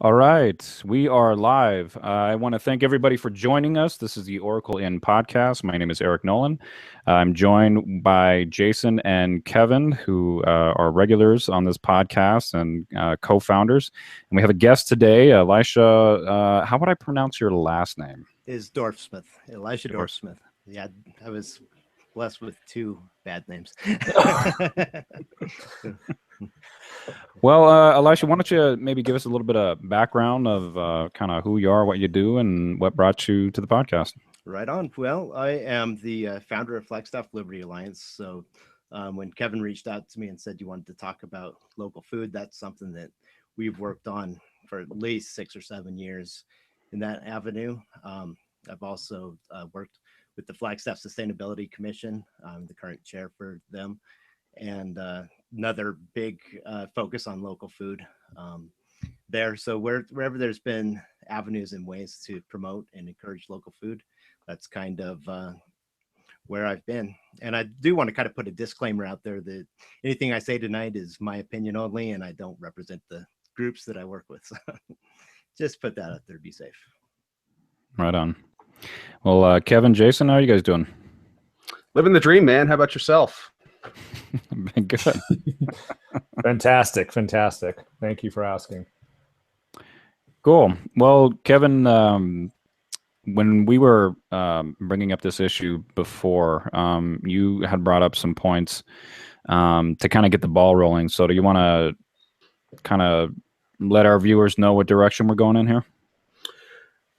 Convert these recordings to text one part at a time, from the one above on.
All right, we are live. I want to thank everybody for joining us. This is the Oracle Inn podcast. My name is Eric Nolan. I'm joined by Jason and Kevin, who are regulars on this podcast and co-founders. And we have a guest today, Elisha. How would I pronounce your last name? Is Dorfsmith, Elisha Dors- Dorfsmith. Yeah, I was blessed with two bad names. Well, Elisha, why don't you maybe give us a little bit of background of kind of who you are, what you do, and what brought you to the podcast? Right on. Well, I am the founder of Flagstaff Liberty Alliance. So when Kevin reached out to me and said you wanted to talk about local food, that's something that we've worked on for at least 6 or 7 years in that avenue. I've also worked with the Flagstaff Sustainability Commission. I'm the current chair for them. And another big focus on local food there. So wherever there's been avenues and ways to promote and encourage local food, that's kind of where I've been. And I do want to kind of put a disclaimer out there that anything I say tonight is my opinion only, and I don't represent the groups that I work with. So just put that out there to be safe. Right on. Well, Kevin, Jason, how are you guys doing? Living the dream, man. How about yourself? Been good. Fantastic. Thank you for asking. Cool. Well, Kevin, when we were bringing up this issue before, you had brought up some points to kind of get the ball rolling. So do you want to kind of let our viewers know what direction we're going in here?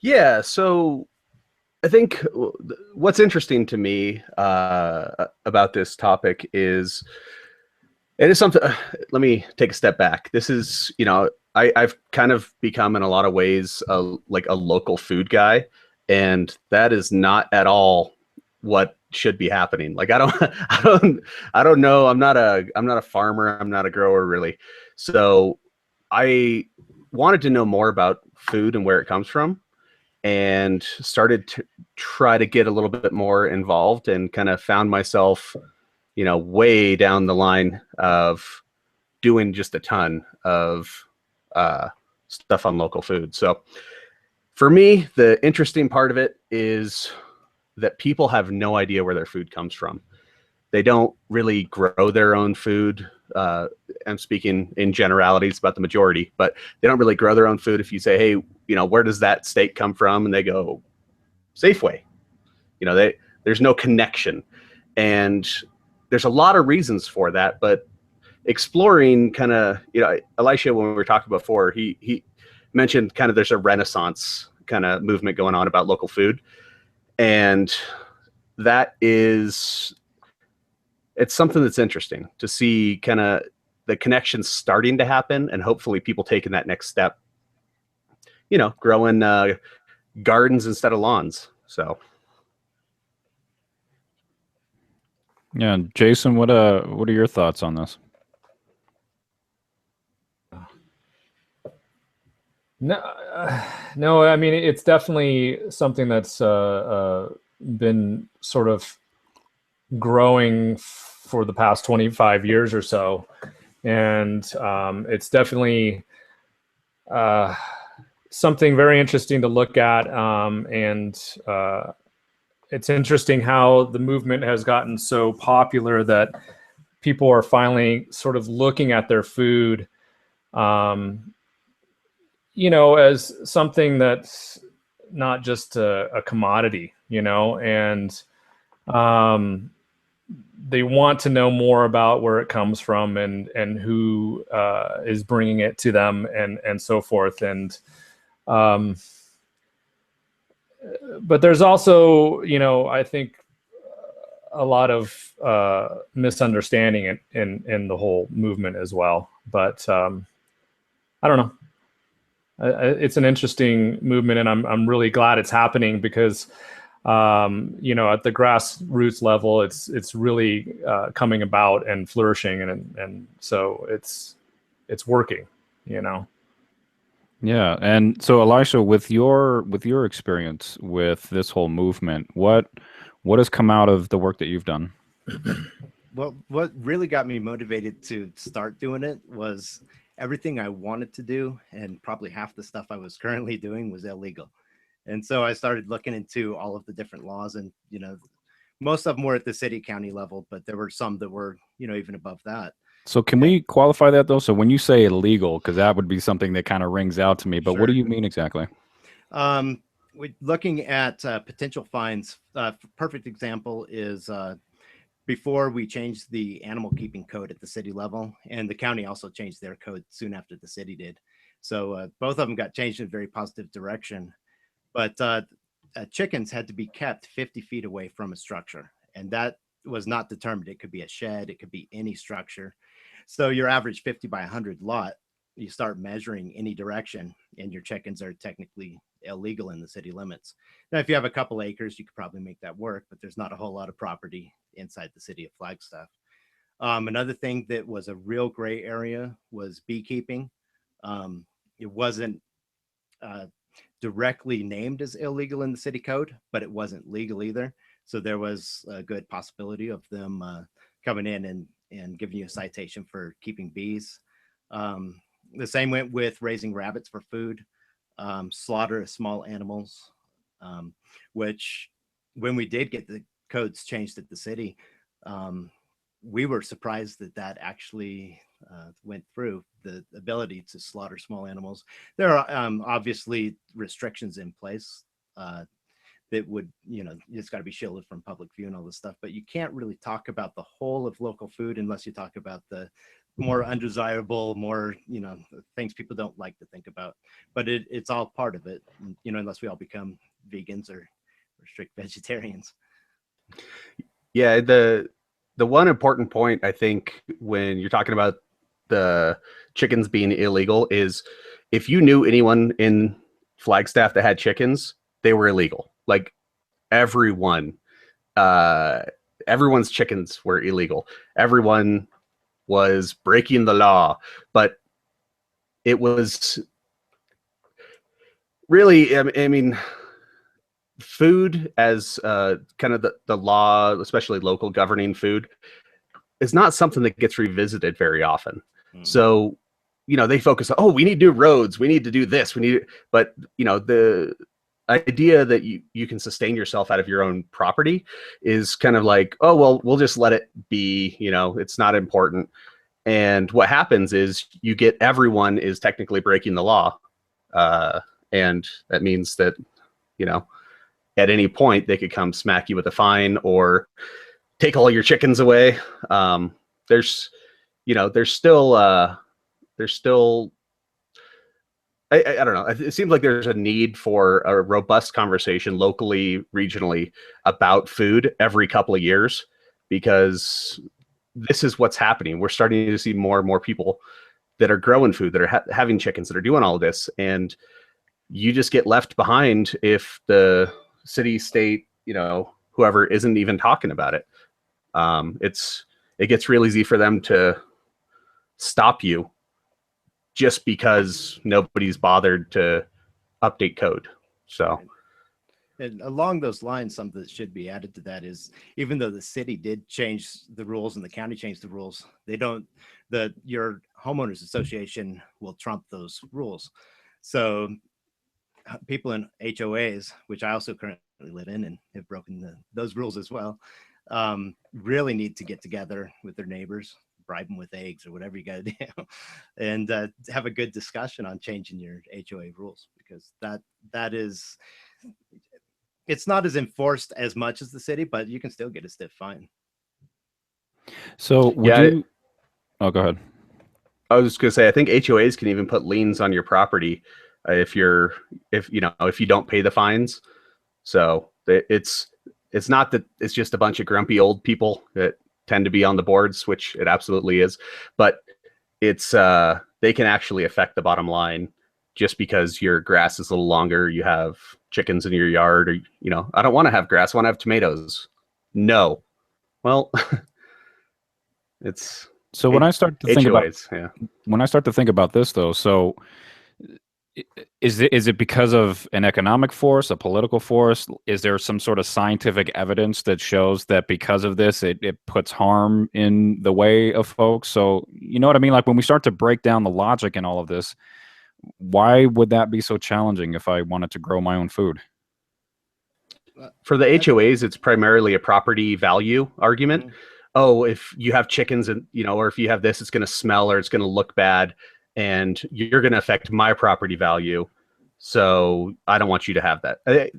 Yeah, so I think what's interesting to me about this topic is it is something. Let me take a step back. This is, I've kind of become in a lot of ways like a local food guy, and that is not at all what should be happening. Like I don't know. I'm not a farmer. I'm not a grower really. So I wanted to know more about food and where it comes from, and started to try to get a little bit more involved, and kind of found myself, way down the line of doing just a ton of stuff on local food. So for me, the interesting part of it is that people have no idea where their food comes from. They don't really grow their own food. I'm speaking in generalities about the majority, but they don't really grow their own food. If you say, hey, where does that steak come from? And they go, Safeway. There's no connection. And there's a lot of reasons for that, but exploring kind of, Elisha, when we were talking before, he mentioned kind of there's a renaissance kind of movement going on about local food. And it's something that's interesting to see, kind of the connections starting to happen, and hopefully people taking that next step, growing gardens instead of lawns. So. Yeah, Jason, what are your thoughts on this? No, I mean, it's definitely something that's been sort of growing for the past 25 years or so. And it's definitely something very interesting to look at. And it's interesting how the movement has gotten so popular that people are finally sort of looking at their food as something that's not just a commodity, and they want to know more about where it comes from and who is bringing it to them and so forth. And but there's also, I think a lot of misunderstanding in the whole movement as well. But I don't know. It's an interesting movement, and I'm really glad it's happening because, at the grassroots level, it's really coming about and flourishing, and so it's working, Yeah, and so Elisha, with your experience with this whole movement, what has come out of the work that you've done? Well, what really got me motivated to start doing it was everything I wanted to do, and probably half the stuff I was currently doing was illegal. And so I started looking into all of the different laws, and most of them were at the city county level, but there were some that were even above that. So can we qualify that though? So when you say illegal, because that would be something that kind of rings out to me, but what do you mean exactly? Looking at potential fines, perfect example is before we changed the animal keeping code at the city level, and the county also changed their code soon after the city did. So both of them got changed in a very positive direction. But chickens had to be kept 50 feet away from a structure, and that was not determined. It could be a shed, it could be any structure. So your average 50 by 100 lot, you start measuring any direction, and your chickens are technically illegal in the city limits. Now, if you have a couple acres, you could probably make that work, but there's not a whole lot of property inside the city of Flagstaff. Another thing that was a real gray area was beekeeping. It wasn't directly named as illegal in the city code, but it wasn't legal either. So there was a good possibility of them coming in and giving you a citation for keeping bees. The same went with raising rabbits for food, slaughter of small animals, which when we did get the codes changed at the city, we were surprised that actually went through, the ability to slaughter small animals. There are obviously restrictions in place that would, it's got to be shielded from public view and all this stuff, but you can't really talk about the whole of local food unless you talk about the more undesirable, more, things people don't like to think about. But it's all part of it, unless we all become vegans or strict vegetarians. Yeah, the one important point, I think, when you're talking about the chickens being illegal is if you knew anyone in Flagstaff that had chickens, they were illegal. Like everyone's chickens were illegal. Everyone was breaking the law, but it was really, I mean, food as kind of the law, especially local governing food, is not something that gets revisited very often. So, they focus on, we need new roads, we need to do this, but the idea that you can sustain yourself out of your own property is kind of like, oh, well, we'll just let it be, it's not important. And what happens is you get everyone is technically breaking the law. And that means that, at any point they could come smack you with a fine or take all your chickens away. There's still, I don't know. It seems like there's a need for a robust conversation locally, regionally about food every couple of years, because this is what's happening. We're starting to see more and more people that are growing food, that are having chickens, that are doing all of this. And you just get left behind if the city, state, whoever isn't even talking about it. It gets real easy for them to stop you just because nobody's bothered to update code. So, and along those lines, something that should be added to that is, even though the city did change the rules and the county changed the rules, your homeowners association will trump those rules. So people in HOAs, which I also currently live in and have broken those rules as well, really need to get together with their neighbors, bribe them with eggs or whatever you got to do, and have a good discussion on changing your HOA rules, because that is, it's not as enforced as much as the city, but you can still get a stiff fine. So oh, go ahead. I was just gonna say, I think HOAs can even put liens on your property if you don't pay the fines. So it's not that it's just a bunch of grumpy old people that tend to be on the boards, which it absolutely is, but it's they can actually affect the bottom line just because your grass is a little longer, you have chickens in your yard, or I don't want to have grass, I want to have tomatoes. No. Well, it's so when I start to think HOAs, when I start to think about this though, so Is it because of an economic force, a political force? Is there some sort of scientific evidence that shows that because of this, it puts harm in the way of folks? So, you know what I mean? Like when we start to break down the logic in all of this, why would that be so challenging if I wanted to grow my own food? For the HOAs, it's primarily a property value argument. Mhm. Oh, if you have chickens and, or if you have this, it's going to smell or it's going to look bad and you're going to affect my property value. So I don't want you to have that.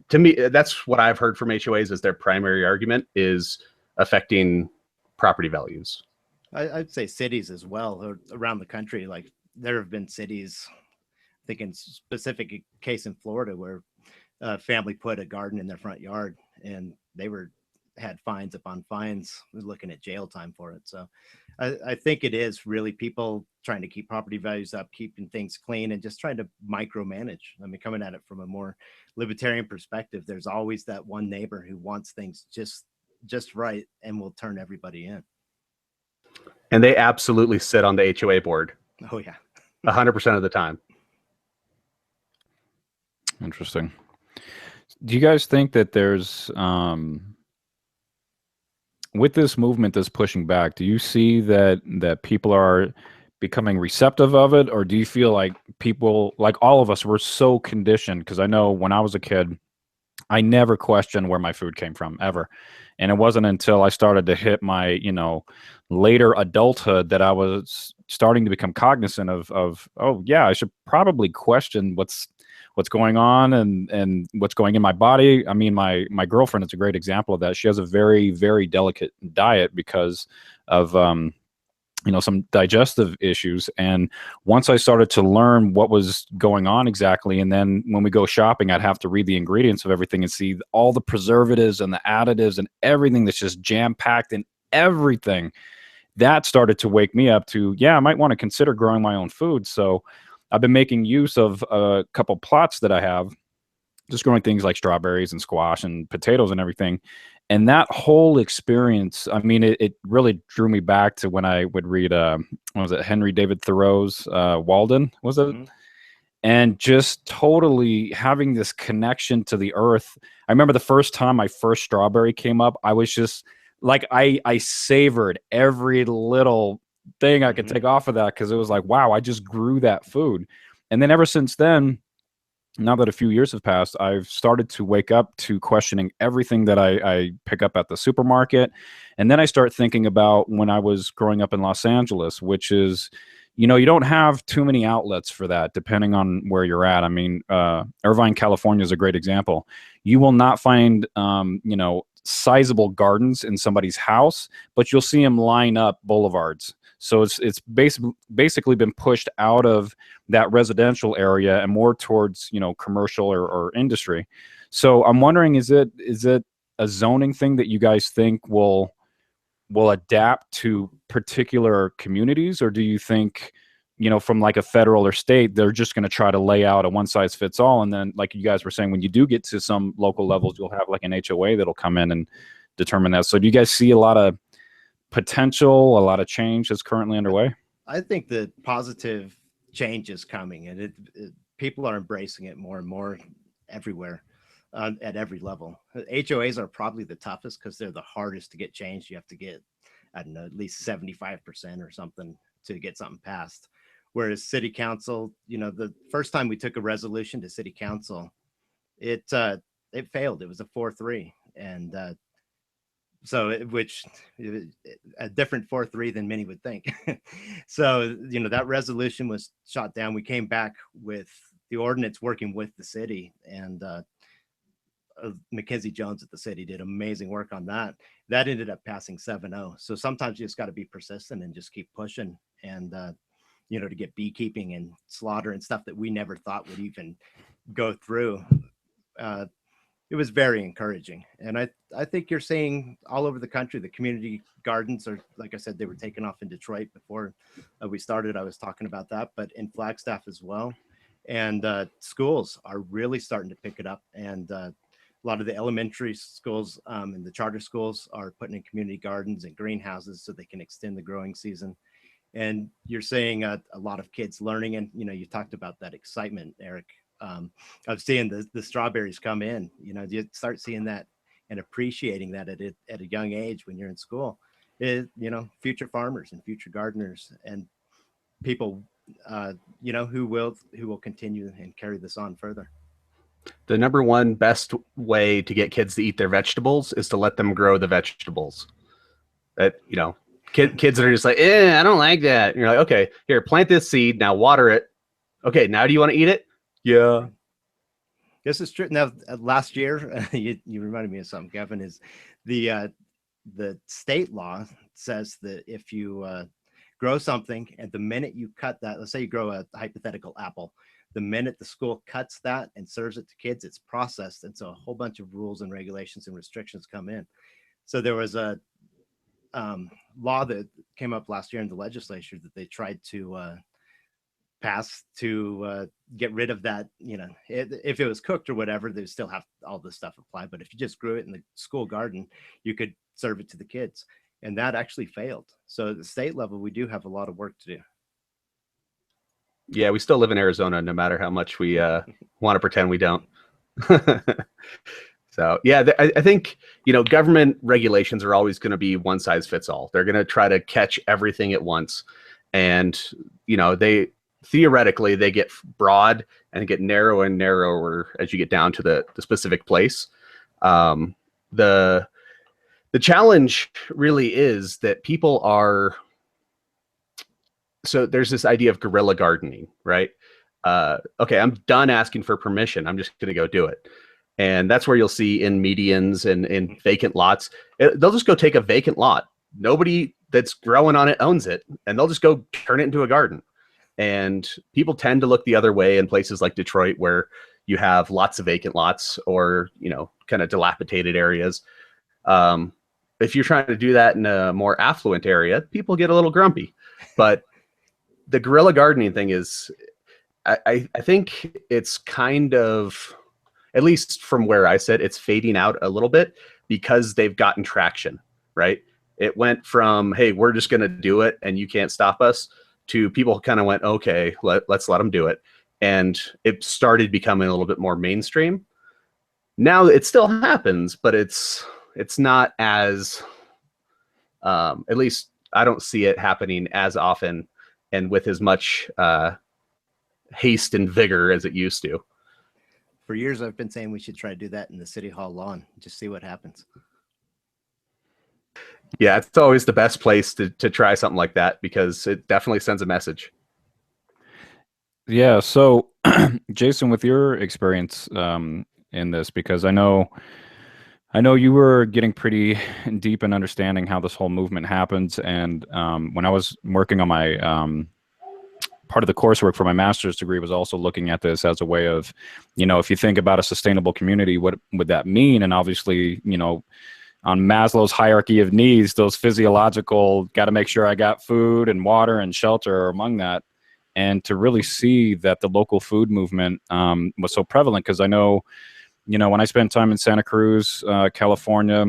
To me, that's what I've heard from HOAs is their primary argument is affecting property values. I'd say cities as well around the country. Like there have been cities, I think in specific case in Florida, where a family put a garden in their front yard and they had fines upon fines, looking at jail time for it. So I think it is really people trying to keep property values up, keeping things clean, and just trying to micromanage. I mean, coming at it from a more libertarian perspective, there's always that one neighbor who wants things just right and will turn everybody in. And they absolutely sit on the HOA board. Oh yeah. 100% of the time. Interesting. Do you guys think that there's with this movement that's pushing back, do you see that people are becoming receptive of it, or do you feel like people, like all of us, were so conditioned? Because I know when I was a kid, I never questioned where my food came from ever, and it wasn't until I started to hit my later adulthood that I was starting to become cognizant of oh yeah, I should probably question what's going on and what's going in my body. I mean, my girlfriend is a great example of that. She has a very, very delicate diet because of some digestive issues. And once I started to learn what was going on exactly, and then when we go shopping, I'd have to read the ingredients of everything and see all the preservatives and the additives and everything that's just jam-packed in everything. That started to wake me up to, yeah, I might want to consider growing my own food. So I've been making use of a couple plots that I have, just growing things like strawberries and squash and potatoes and everything. And that whole experience, I mean, it really drew me back to when I would read, what was it, Henry David Thoreau's Walden, was it? Mm-hmm. And just totally having this connection to the earth. I remember the first time my first strawberry came up, I was just like, I savored every little thing I could take off of that, because it was like, wow, I just grew that food. And then ever since then, now that a few years have passed, I've started to wake up to questioning everything that I pick up at the supermarket. And then I start thinking about when I was growing up in Los Angeles, which is, you don't have too many outlets for that, depending on where you're at. I mean, Irvine, California is a great example. You will not find, sizable gardens in somebody's house, but you'll see them line up boulevards. So it's basically been pushed out of that residential area and more towards commercial or industry. So I'm wondering, is it a zoning thing that you guys think will adapt to particular communities, or do you think from like a federal or state, they're just going to try to lay out a one size fits all, and then like you guys were saying, when you do get to some local levels, you'll have like an HOA that'll come in and determine that. So do you guys see a lot of potential, a lot of change that's currently underway? I think the positive change is coming, and people are embracing it more and more everywhere, at every level. HOAs are probably the toughest because they're the hardest to get changed. You have to get, I don't know, at least 75% or something to get something passed. Whereas city council, the first time we took a resolution to city council, it failed. It was a 4-3, and which a different 4-3 than many would think. So, that resolution was shot down. We came back with the ordinance working with the city, and Mackenzie Jones at the city did amazing work on that. That ended up passing 7-0. So sometimes you just got to be persistent and just keep pushing, and to get beekeeping and slaughter and stuff that we never thought would even go through. It was very encouraging. And I think you're seeing all over the country, the community gardens are, like I said, they were taken off in Detroit before we started. I was talking about that, but in Flagstaff as well. And schools are really starting to pick it up. And a lot of the elementary schools and the charter schools are putting in community gardens and greenhouses so they can extend the growing season. And you're seeing a lot of kids learning. And, you talked about that excitement, Eric, of seeing the strawberries come in. You know, you start seeing that and appreciating that at a young age when you're in school. You know, future farmers and future gardeners and people, you know, who will continue and carry this on further. The number one best way to get kids to eat their vegetables is to let them grow the vegetables. That, you know, kids that are just like, I don't like that. And you're like, okay, here, plant this seed, now water it. Okay, now do you want to eat it? Yeah. This is true. Now, last year, you reminded me of something, Kevin, is the state law says that if you grow something and the minute you cut that, let's say you grow a hypothetical apple, the minute the school cuts that and serves it to kids, it's processed. And so a whole bunch of rules and regulations and restrictions come in. So there was a law that came up last year in the legislature that they tried to pass to get rid of that. You know, if it was cooked or whatever, they still have all this stuff apply. But if you just grew it in the school garden, you could serve it to the kids. And that actually failed. So at the state level, we do have a lot of work to do. Yeah, we still live in Arizona, no matter how much we want to pretend we don't. So, yeah, I think, you know, government regulations are always going to be one size fits all. They're going to try to catch everything at once. And, you know, they theoretically, they get broad and get narrower and narrower as you get down to the specific place. The challenge really is that people are, so there's this idea of guerrilla gardening, right? Okay, I'm done asking for permission. I'm just going to go do it. And that's where you'll see in medians and in vacant lots, they'll just go take a vacant lot. Nobody that's growing on it owns it, and they'll just go turn it into a garden. And people tend to look the other way in places like Detroit, where you have lots of vacant lots or, you know, kind of dilapidated areas. If you're trying to do that in a more affluent area, people get a little grumpy. But the guerrilla gardening thing is, I think it's kind of, at least from where I sit, it's fading out a little bit because they've gotten traction, right? It went from, hey, we're just going to do it and you can't stop us, to people kind of went, okay, let's let them do it. And it started becoming a little bit more mainstream. Now it still happens, but it's not as, at least I don't see it happening as often and with as much haste and vigor as it used to. For years, I've been saying we should try to do that in the City Hall lawn, just see what happens. Yeah, it's always the best place to try something like that because it definitely sends a message. Yeah. So, Jason, with your experience in this, because I know you were getting pretty deep in understanding how this whole movement happens, and when I was working on my part of the coursework for my master's degree was also looking at this as a way of, you know, if you think about a sustainable community, what would that mean? And obviously, you know, on Maslow's hierarchy of needs, those physiological, got to make sure I got food and water and shelter are among that. And to really see that the local food movement was so prevalent, because I know, you know, when I spent time in Santa Cruz, California,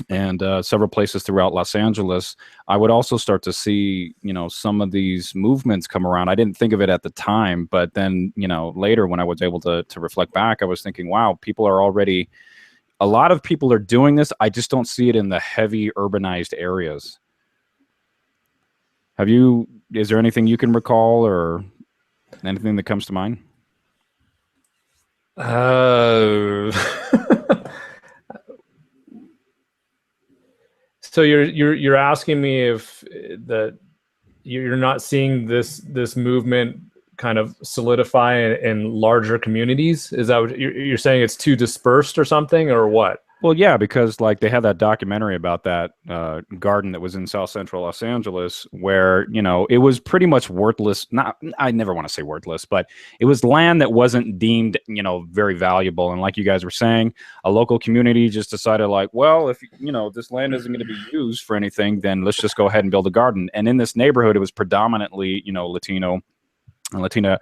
and several places throughout Los Angeles, I would also start to see, you know, some of these movements come around. I didn't think of it at the time, but then, you know, later when I was able to reflect back, I was thinking, wow, people are already, a lot of people are doing this. I just don't see it in the heavy urbanized areas. Is there anything you can recall or anything that comes to mind? So you're asking me if you're not seeing this movement kind of solidify in larger communities? Is that what you're saying? It's too dispersed or something, or what? Well, yeah, because like they had that documentary about that garden that was in South Central Los Angeles, where, you know, it was pretty much worthless. Not, I never want to say worthless, but it was land that wasn't deemed, you know, very valuable. And like you guys were saying, a local community just decided, like, well, if, you know, this land isn't going to be used for anything, then let's just go ahead and build a garden. And in this neighborhood, it was predominantly, you know, Latina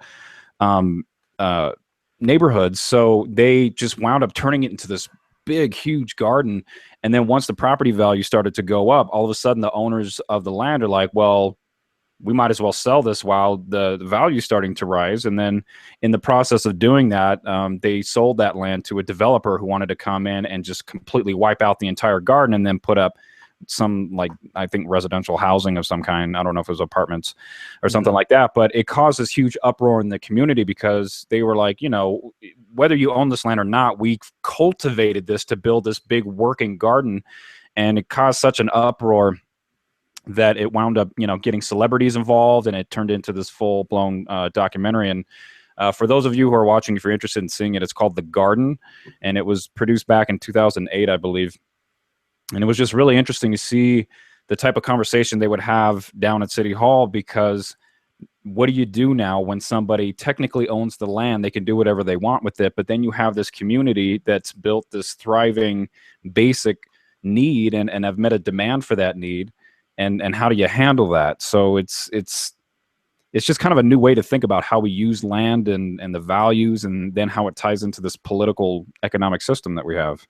neighborhoods. So they just wound up turning it into this big, huge garden. And then once the property value started to go up, all of a sudden the owners of the land are like, well, we might as well sell this while the value is starting to rise. And then in the process of doing that, they sold that land to a developer who wanted to come in and just completely wipe out the entire garden and then put up some, like, I think residential housing of some kind. I don't know if it was apartments or something like that, but it caused this huge uproar in the community because they were like, you know, whether you own this land or not, we cultivated this to build this big working garden. And it caused such an uproar that it wound up, you know, getting celebrities involved, and it turned into this full blown documentary. And for those of you who are watching, if you're interested in seeing it, it's called The Garden, and it was produced back in 2008, I believe. And it was just really interesting to see the type of conversation they would have down at City Hall, because what do you do now when somebody technically owns the land? They can do whatever they want with it, but then you have this community that's built this thriving basic need and have met a demand for that need. And how do you handle that? So it's just kind of a new way to think about how we use land and the values, and then how it ties into this political economic system that we have.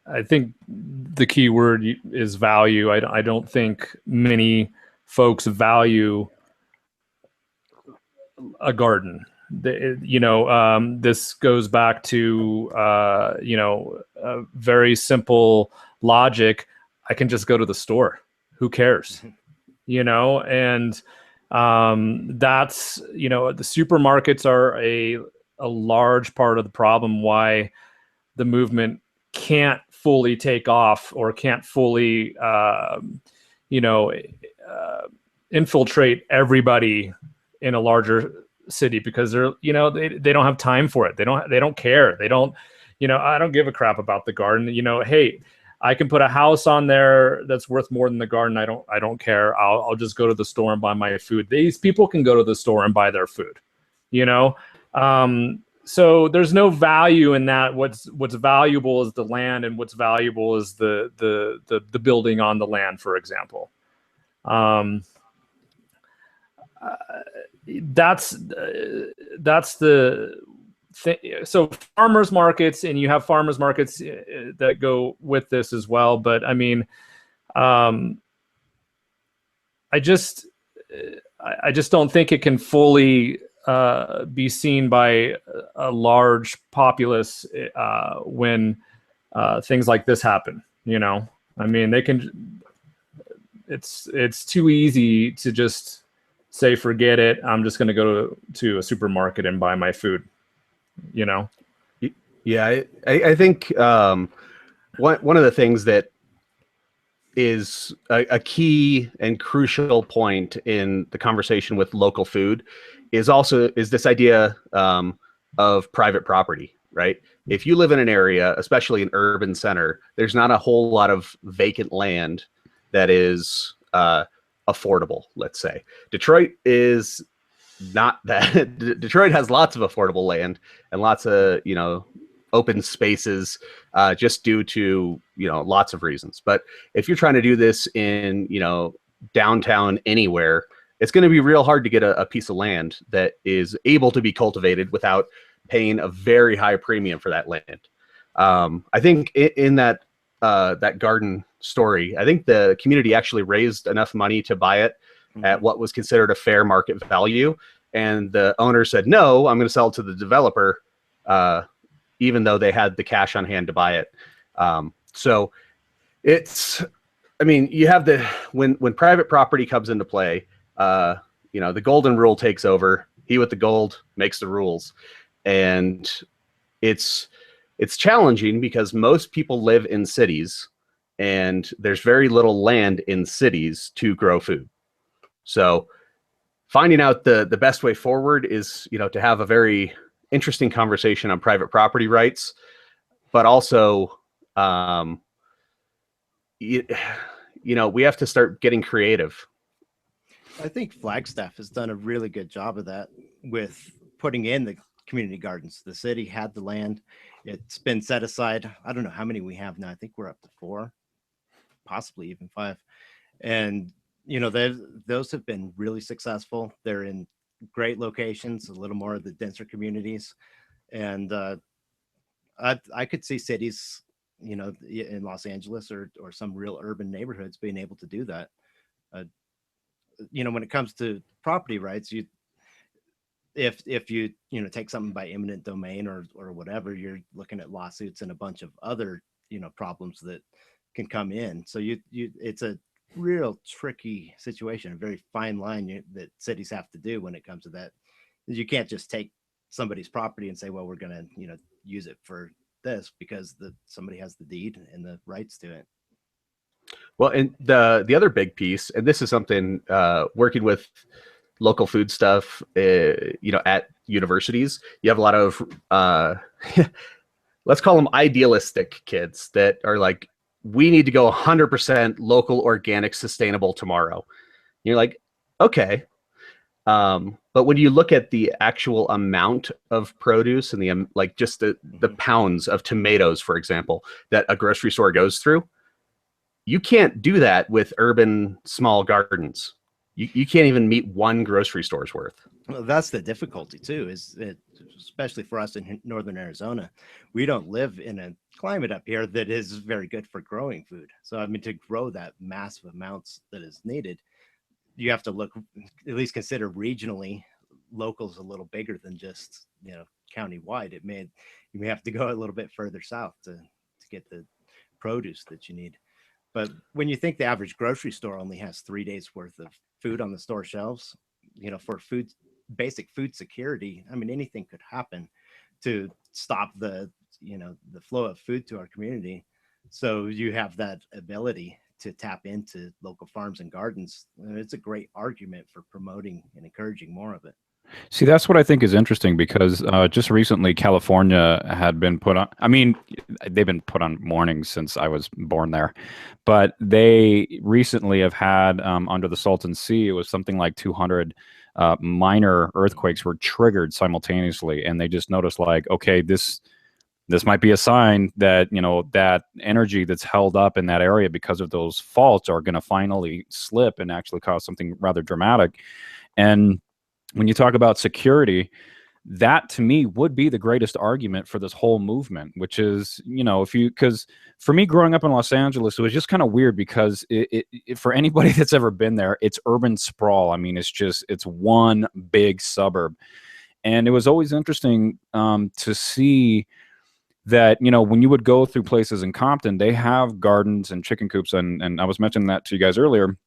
I think the key word is value. I don't think many folks value a garden. This goes back to, a very simple logic. I can just go to the store. Who cares? And that's, the supermarkets are a large part of the problem why the movement can't fully take off or can't fully, infiltrate everybody in a larger city, because they don't have time for it. They don't care. They don't, I don't give a crap about the garden. Hey, I can put a house on there that's worth more than the garden. I don't care. I'll just go to the store and buy my food. These people can go to the store and buy their food, So there's no value in that. What's valuable is the land, and what's valuable is the building on the land, for example. That's the thing. So farmers markets, and you have farmers markets that go with this as well. But I mean, I just don't think it can fully be seen by a large populace when things like this happen. I mean, they can. It's too easy to just say, forget it. I'm just going to go to a supermarket and buy my food. Yeah, I think one of the things that is a key and crucial point in the conversation with local food is this idea of private property, right? If you live in an area, especially an urban center, there's not a whole lot of vacant land that is affordable, let's say. Detroit is not that. Detroit has lots of affordable land and lots of, open spaces just due to, lots of reasons. But if you're trying to do this in, downtown anywhere, it's going to be real hard to get a piece of land that is able to be cultivated without paying a very high premium for that land. I think in that garden story, I think the community actually raised enough money to buy it at what was considered a fair market value. And the owner said, no, I'm going to sell it to the developer, even though they had the cash on hand to buy it. So you have when private property comes into play, the golden rule takes over. He with the gold makes the rules. And it's challenging because most people live in cities and there's very little land in cities to grow food. So finding out the best way forward is, to have a very interesting conversation on private property rights, but also, we have to start getting creative. I think Flagstaff has done a really good job of that with putting in the community gardens. The city had the land. It's been set aside. I don't know how many we have now. I think we're up to 4, possibly even 5. And, those have been really successful. They're in great locations, a little more of the denser communities. And I could see cities, in Los Angeles or some real urban neighborhoods being able to do that. when it comes to property rights, if you take something by eminent domain or whatever, you're looking at lawsuits and a bunch of other problems that can come in. So it's a real tricky situation, a very fine line that cities have to do when it comes to that. You can't just take somebody's property and say, well, we're going to use it for this, because somebody has the deed and the rights to it. Well, and the other big piece, and this is something working with local food stuff, at universities, you have a lot of let's call them idealistic kids that are like, we need to go 100% local, organic, sustainable tomorrow. And you're like, okay. But when you look at the actual amount of produce and the just the pounds of tomatoes, for example, that a grocery store goes through, you can't do that with urban small gardens. You can't even meet one grocery store's worth. Well, that's the difficulty too, especially for us in northern Arizona. We don't live in a climate up here that is very good for growing food. So I mean, to grow that massive amounts that is needed, you have to look, at least consider regionally, locals a little bigger than just county-wide. You may have to go a little bit further south to get the produce that you need. But when you think the average grocery store only has 3 days worth of food on the store shelves, for basic food security, I mean, anything could happen to stop the flow of food to our community. So you have that ability to tap into local farms and gardens. It's a great argument for promoting and encouraging more of it. See, that's what I think is interesting, because just recently California had been put on, I mean, they've been put on warnings since I was born there, but they recently have had under the Salton Sea, it was something like 200 minor earthquakes were triggered simultaneously. And they just noticed, like, okay, this might be a sign that, that energy that's held up in that area because of those faults are going to finally slip and actually cause something rather dramatic. And when you talk about security, that to me would be the greatest argument for this whole movement, which is, because for me growing up in Los Angeles, it was just kind of weird, because it for anybody that's ever been there, it's urban sprawl. I mean, it's one big suburb. And it was always interesting to see that, when you would go through places in Compton, they have gardens and chicken coops. And I was mentioning that to you guys earlier.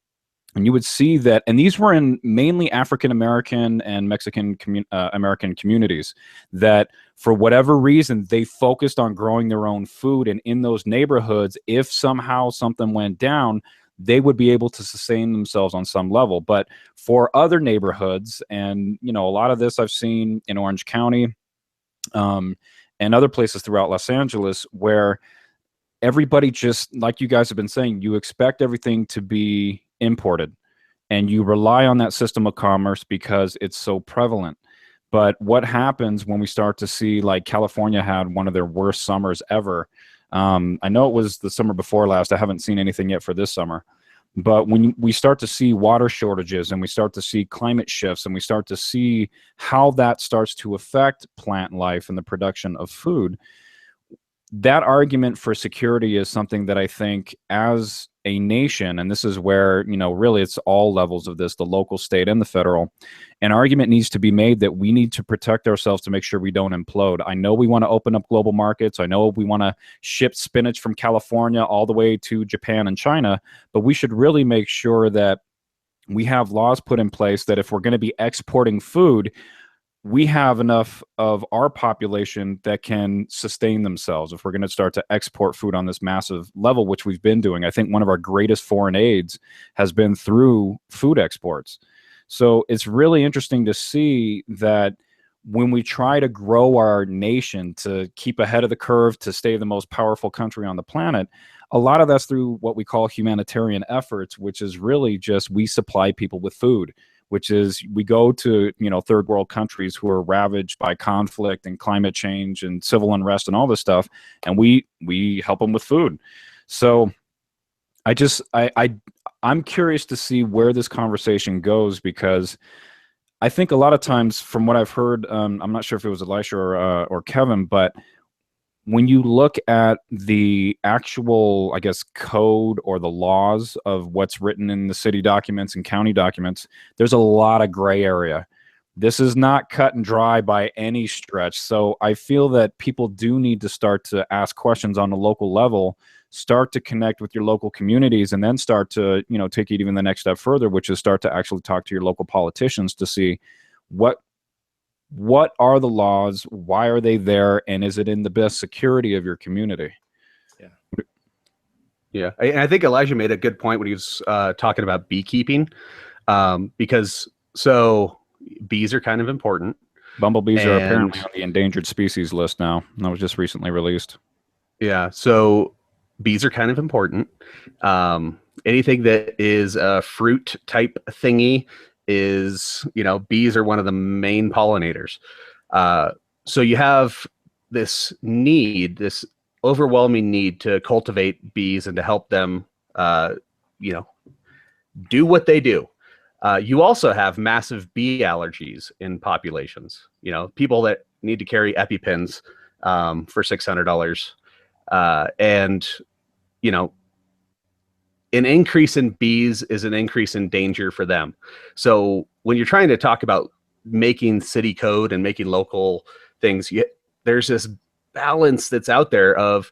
And you would see that, and these were in mainly African-American and Mexican American communities, that for whatever reason, they focused on growing their own food. And in those neighborhoods, if somehow something went down, they would be able to sustain themselves on some level. But for other neighborhoods, and, a lot of this I've seen in Orange County and other places throughout Los Angeles, where everybody, just like you guys have been saying, you expect everything to be imported, and you rely on that system of commerce because it's so prevalent. But what happens when we start to see, like, California had one of their worst summers ever? I know it was the summer before last. I haven't seen anything yet for this summer. But when we start to see water shortages, and we start to see climate shifts, and we start to see how that starts to affect plant life and the production of food, that argument for security is something that I think, as a nation, and this is where, really it's all levels of this, the local, state, and the federal, an argument needs to be made that we need to protect ourselves to make sure we don't implode. I know we want to open up global markets. I know we want to ship spinach from California all the way to Japan and China, but we should really make sure that we have laws put in place that if we're going to be exporting food, we have enough of our population that can sustain themselves. If we're going to start to export food on this massive level, which we've been doing, I think one of our greatest foreign aids has been through food exports. So it's really interesting to see that when we try to grow our nation to keep ahead of the curve, to stay the most powerful country on the planet, a lot of that's through what we call humanitarian efforts, which is really just we supply people with food, which is we go to, third world countries who are ravaged by conflict and climate change and civil unrest and all this stuff, and we help them with food. So I'm curious to see where this conversation goes, because I think a lot of times, from what I've heard, I'm not sure if it was Elisha or Kevin, but when you look at the actual, I guess, code or the laws of what's written in the city documents and county documents, there's a lot of gray area. This is not cut and dry by any stretch. So I feel that people do need to start to ask questions on the local level, start to connect with your local communities, and then start to, take it even the next step further, which is start to actually talk to your local politicians to see what are the laws, why are they there, and is it in the best security of your community? Yeah. And I think Elijah made a good point when he was talking about beekeeping, because bees are kind of important. Bumblebees are apparently on the endangered species list now. That was just recently released. Yeah. So bees are kind of important. Anything that is a fruit type thingy is, bees are one of the main pollinators. So you have this overwhelming need to cultivate bees and to help them, do what they do. You also have massive bee allergies in populations, people that need to carry EpiPens for $600. And, an increase in bees is an increase in danger for them. So when you're trying to talk about making city code and making local things, there's this balance that's out there of,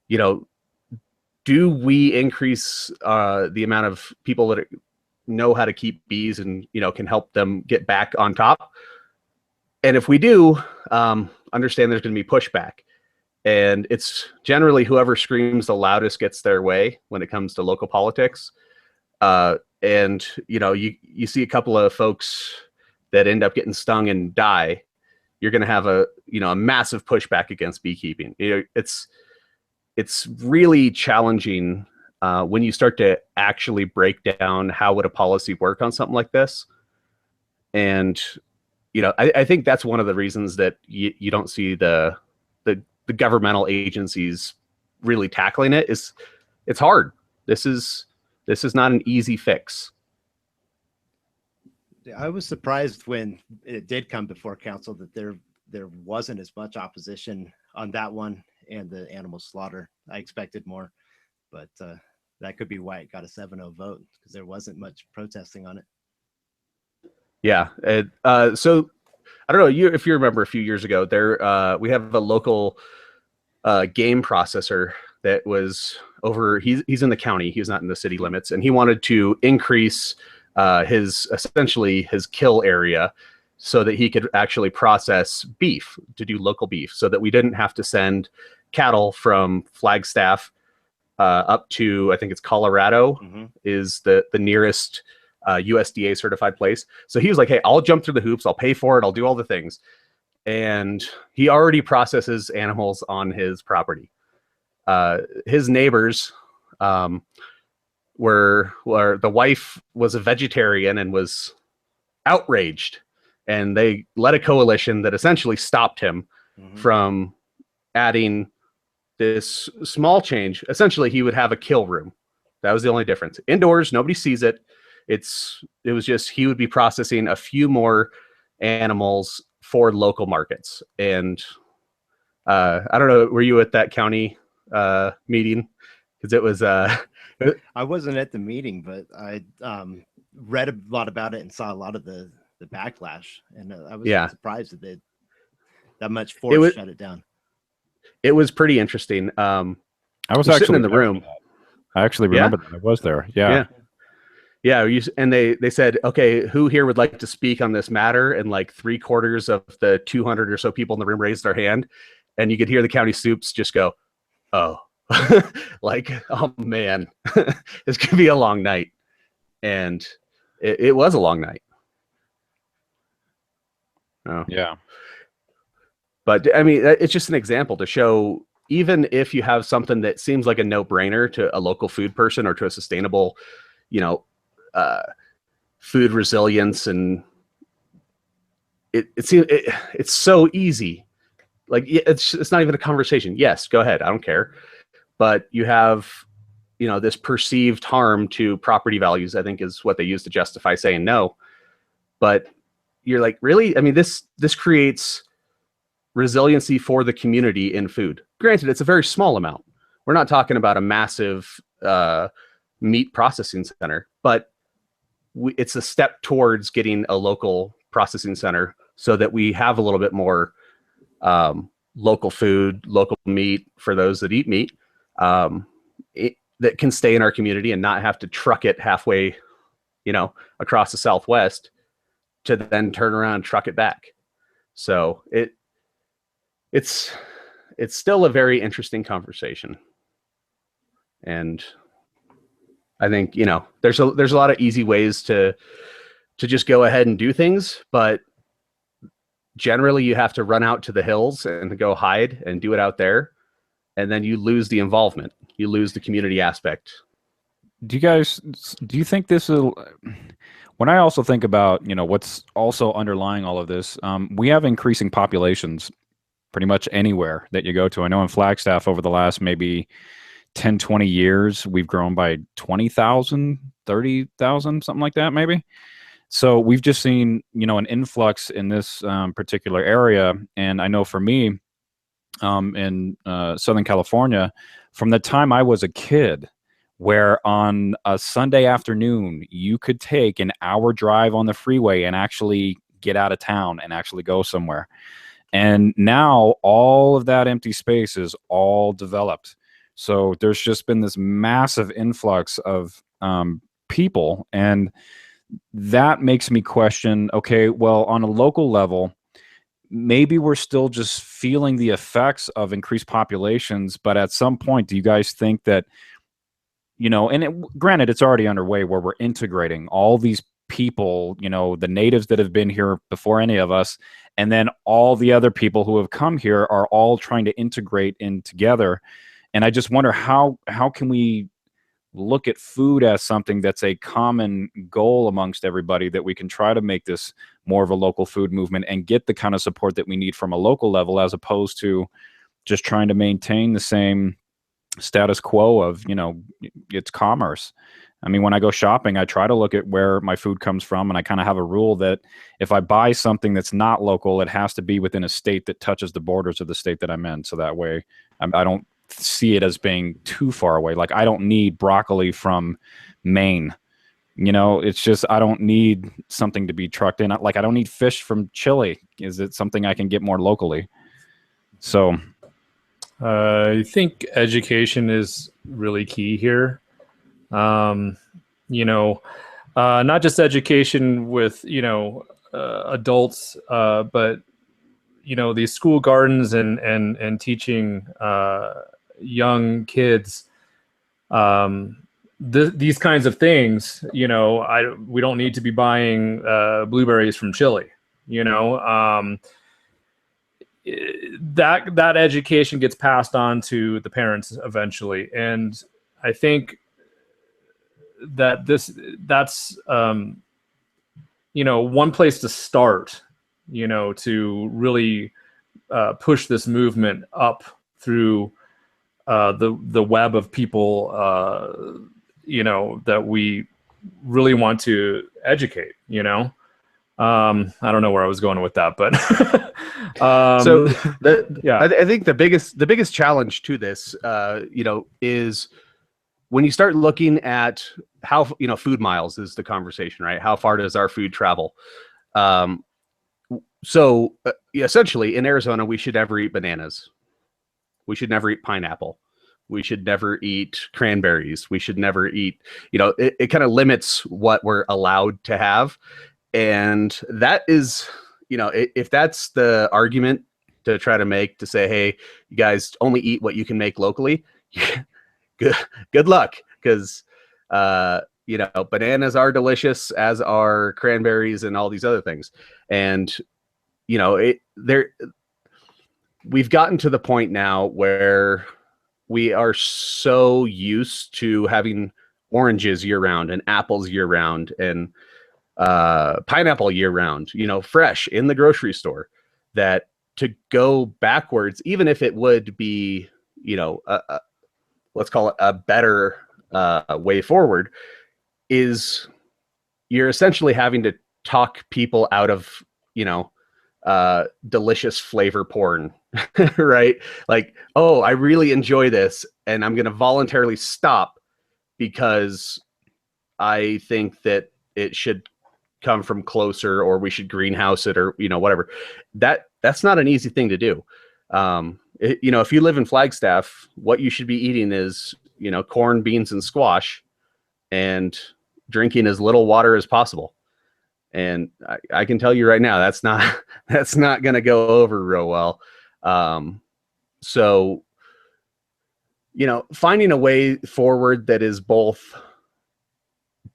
do we increase the amount of people that know how to keep bees and, can help them get back on top? And if we do, understand there's going to be pushback. And it's generally whoever screams the loudest gets their way when it comes to local politics. And, you see a couple of folks that end up getting stung and die, you're going to have a massive pushback against beekeeping. It's really challenging when you start to actually break down how would a policy work on something like this. And, I think that's one of the reasons that you don't see the governmental agencies really tackling it. It's hard. This is not an easy fix. I was surprised when it did come before council that there wasn't as much opposition on that one and the animal slaughter. I expected more, but that could be why it got a 7-0 vote, because there wasn't much protesting on it. Yeah. So I don't know if you remember a few years ago there, we have a local game processor that was over. He's in the county. He's not in the city limits, and he wanted to increase his kill area so that he could actually process beef, to do local beef, so that we didn't have to send cattle from Flagstaff up to, I think it's Colorado, is the nearest USDA certified place. So he was like, hey, I'll jump through the hoops. I'll pay for it. I'll do all the things. And he already processes animals on his property. His neighbors were the wife was a vegetarian and was outraged, and they led a coalition that essentially stopped him from adding this small change. Essentially, he would have a kill room. That was the only difference. Indoors, nobody sees it. It was just he would be processing a few more animals for local markets. And I don't know, were you at that county meeting? Because it was I wasn't at the meeting, but I read a lot about it and saw a lot of the backlash, and I was surprised that that much force shut it down. It was pretty interesting. I was actually sitting in the room. I actually remember that I was there. Yeah. And they said, okay, who here would like to speak on this matter? And like 3/4 of the 200 or so people in the room raised their hand, and you could hear the county soups just go, oh, like, oh man, it's gonna be a long night. And it was a long night. Oh yeah. But I mean, it's just an example to show, even if you have something that seems like a no-brainer to a local food person or to a sustainable, food resilience, and it's so easy. Like, it's not even a conversation. Yes, go ahead. I don't care. But you have, this perceived harm to property values, I think is what they use to justify saying no. But you're like, really? I mean, this creates resiliency for the community in food. Granted, it's a very small amount. We're not talking about a massive meat processing center, but it's a step towards getting a local processing center so that we have a little bit more local food, local meat for those that eat meat, that can stay in our community and not have to truck it halfway, across the Southwest to then turn around and truck it back. So it's still a very interesting conversation. And I think, there's a lot of easy ways to just go ahead and do things, but generally you have to run out to the hills and go hide and do it out there. And then you lose the involvement. You lose the community aspect. Do you think this will, when I also think about, what's also underlying all of this, we have increasing populations pretty much anywhere that you go to. I know in Flagstaff over the last maybe 10, 20 years, we've grown by 20,000, 30,000, something like that, maybe. So we've just seen, an influx in this particular area. And I know for me, in Southern California, from the time I was a kid, where on a Sunday afternoon, you could take an hour drive on the freeway and actually get out of town and actually go somewhere. And now all of that empty space is all developed. So there's just been this massive influx of people. And that makes me question, okay, well, on a local level, maybe we're still just feeling the effects of increased populations. But at some point, do you guys think that, and granted, it's already underway where we're integrating all these people, the natives that have been here before any of us, and then all the other people who have come here are all trying to integrate in together. And I just wonder how can we look at food as something that's a common goal amongst everybody, that we can try to make this more of a local food movement and get the kind of support that we need from a local level, as opposed to just trying to maintain the same status quo of, it's commerce. I mean, when I go shopping, I try to look at where my food comes from, and I kind of have a rule that if I buy something that's not local, it has to be within a state that touches the borders of the state that I'm in. So that way I don't see it as being too far away. Like, I don't need broccoli from Maine. It's just, I don't need something to be trucked in. Like, I don't need fish from Chile. Is it something I can get more locally? So I think education is really key here. Not just education with, adults, but, these school gardens and teaching young kids these kinds of things. We don't need to be buying blueberries from Chile. That education gets passed on to the parents eventually, and I think that's one place to start, to really push this movement up through the web of people, that we really want to educate. I don't know where I was going with that, but yeah, I think the biggest challenge to this, is when you start looking at how, food miles is the conversation, right? How far does our food travel? So essentially in Arizona, we should never eat bananas. We should never eat pineapple. We should never eat cranberries. We should never eat, it kind of limits what we're allowed to have. And that is, if that's the argument to try to make, to say, hey, you guys only eat what you can make locally, good luck. Because, bananas are delicious, as are cranberries and all these other things. And, we've gotten to the point now where we are so used to having oranges year round and apples year round and pineapple year round, fresh in the grocery store, that to go backwards, even if it would be, let's call it a better way forward, is you're essentially having to talk people out of, delicious flavor porn, right? Like, oh, I really enjoy this, and I'm going to voluntarily stop because I think that it should come from closer, or we should greenhouse it, or whatever. That's not an easy thing to do. If you live in Flagstaff, what you should be eating is corn, beans, and squash, and drinking as little water as possible. And I can tell you right now, that's not going to go over real well. So finding a way forward that is both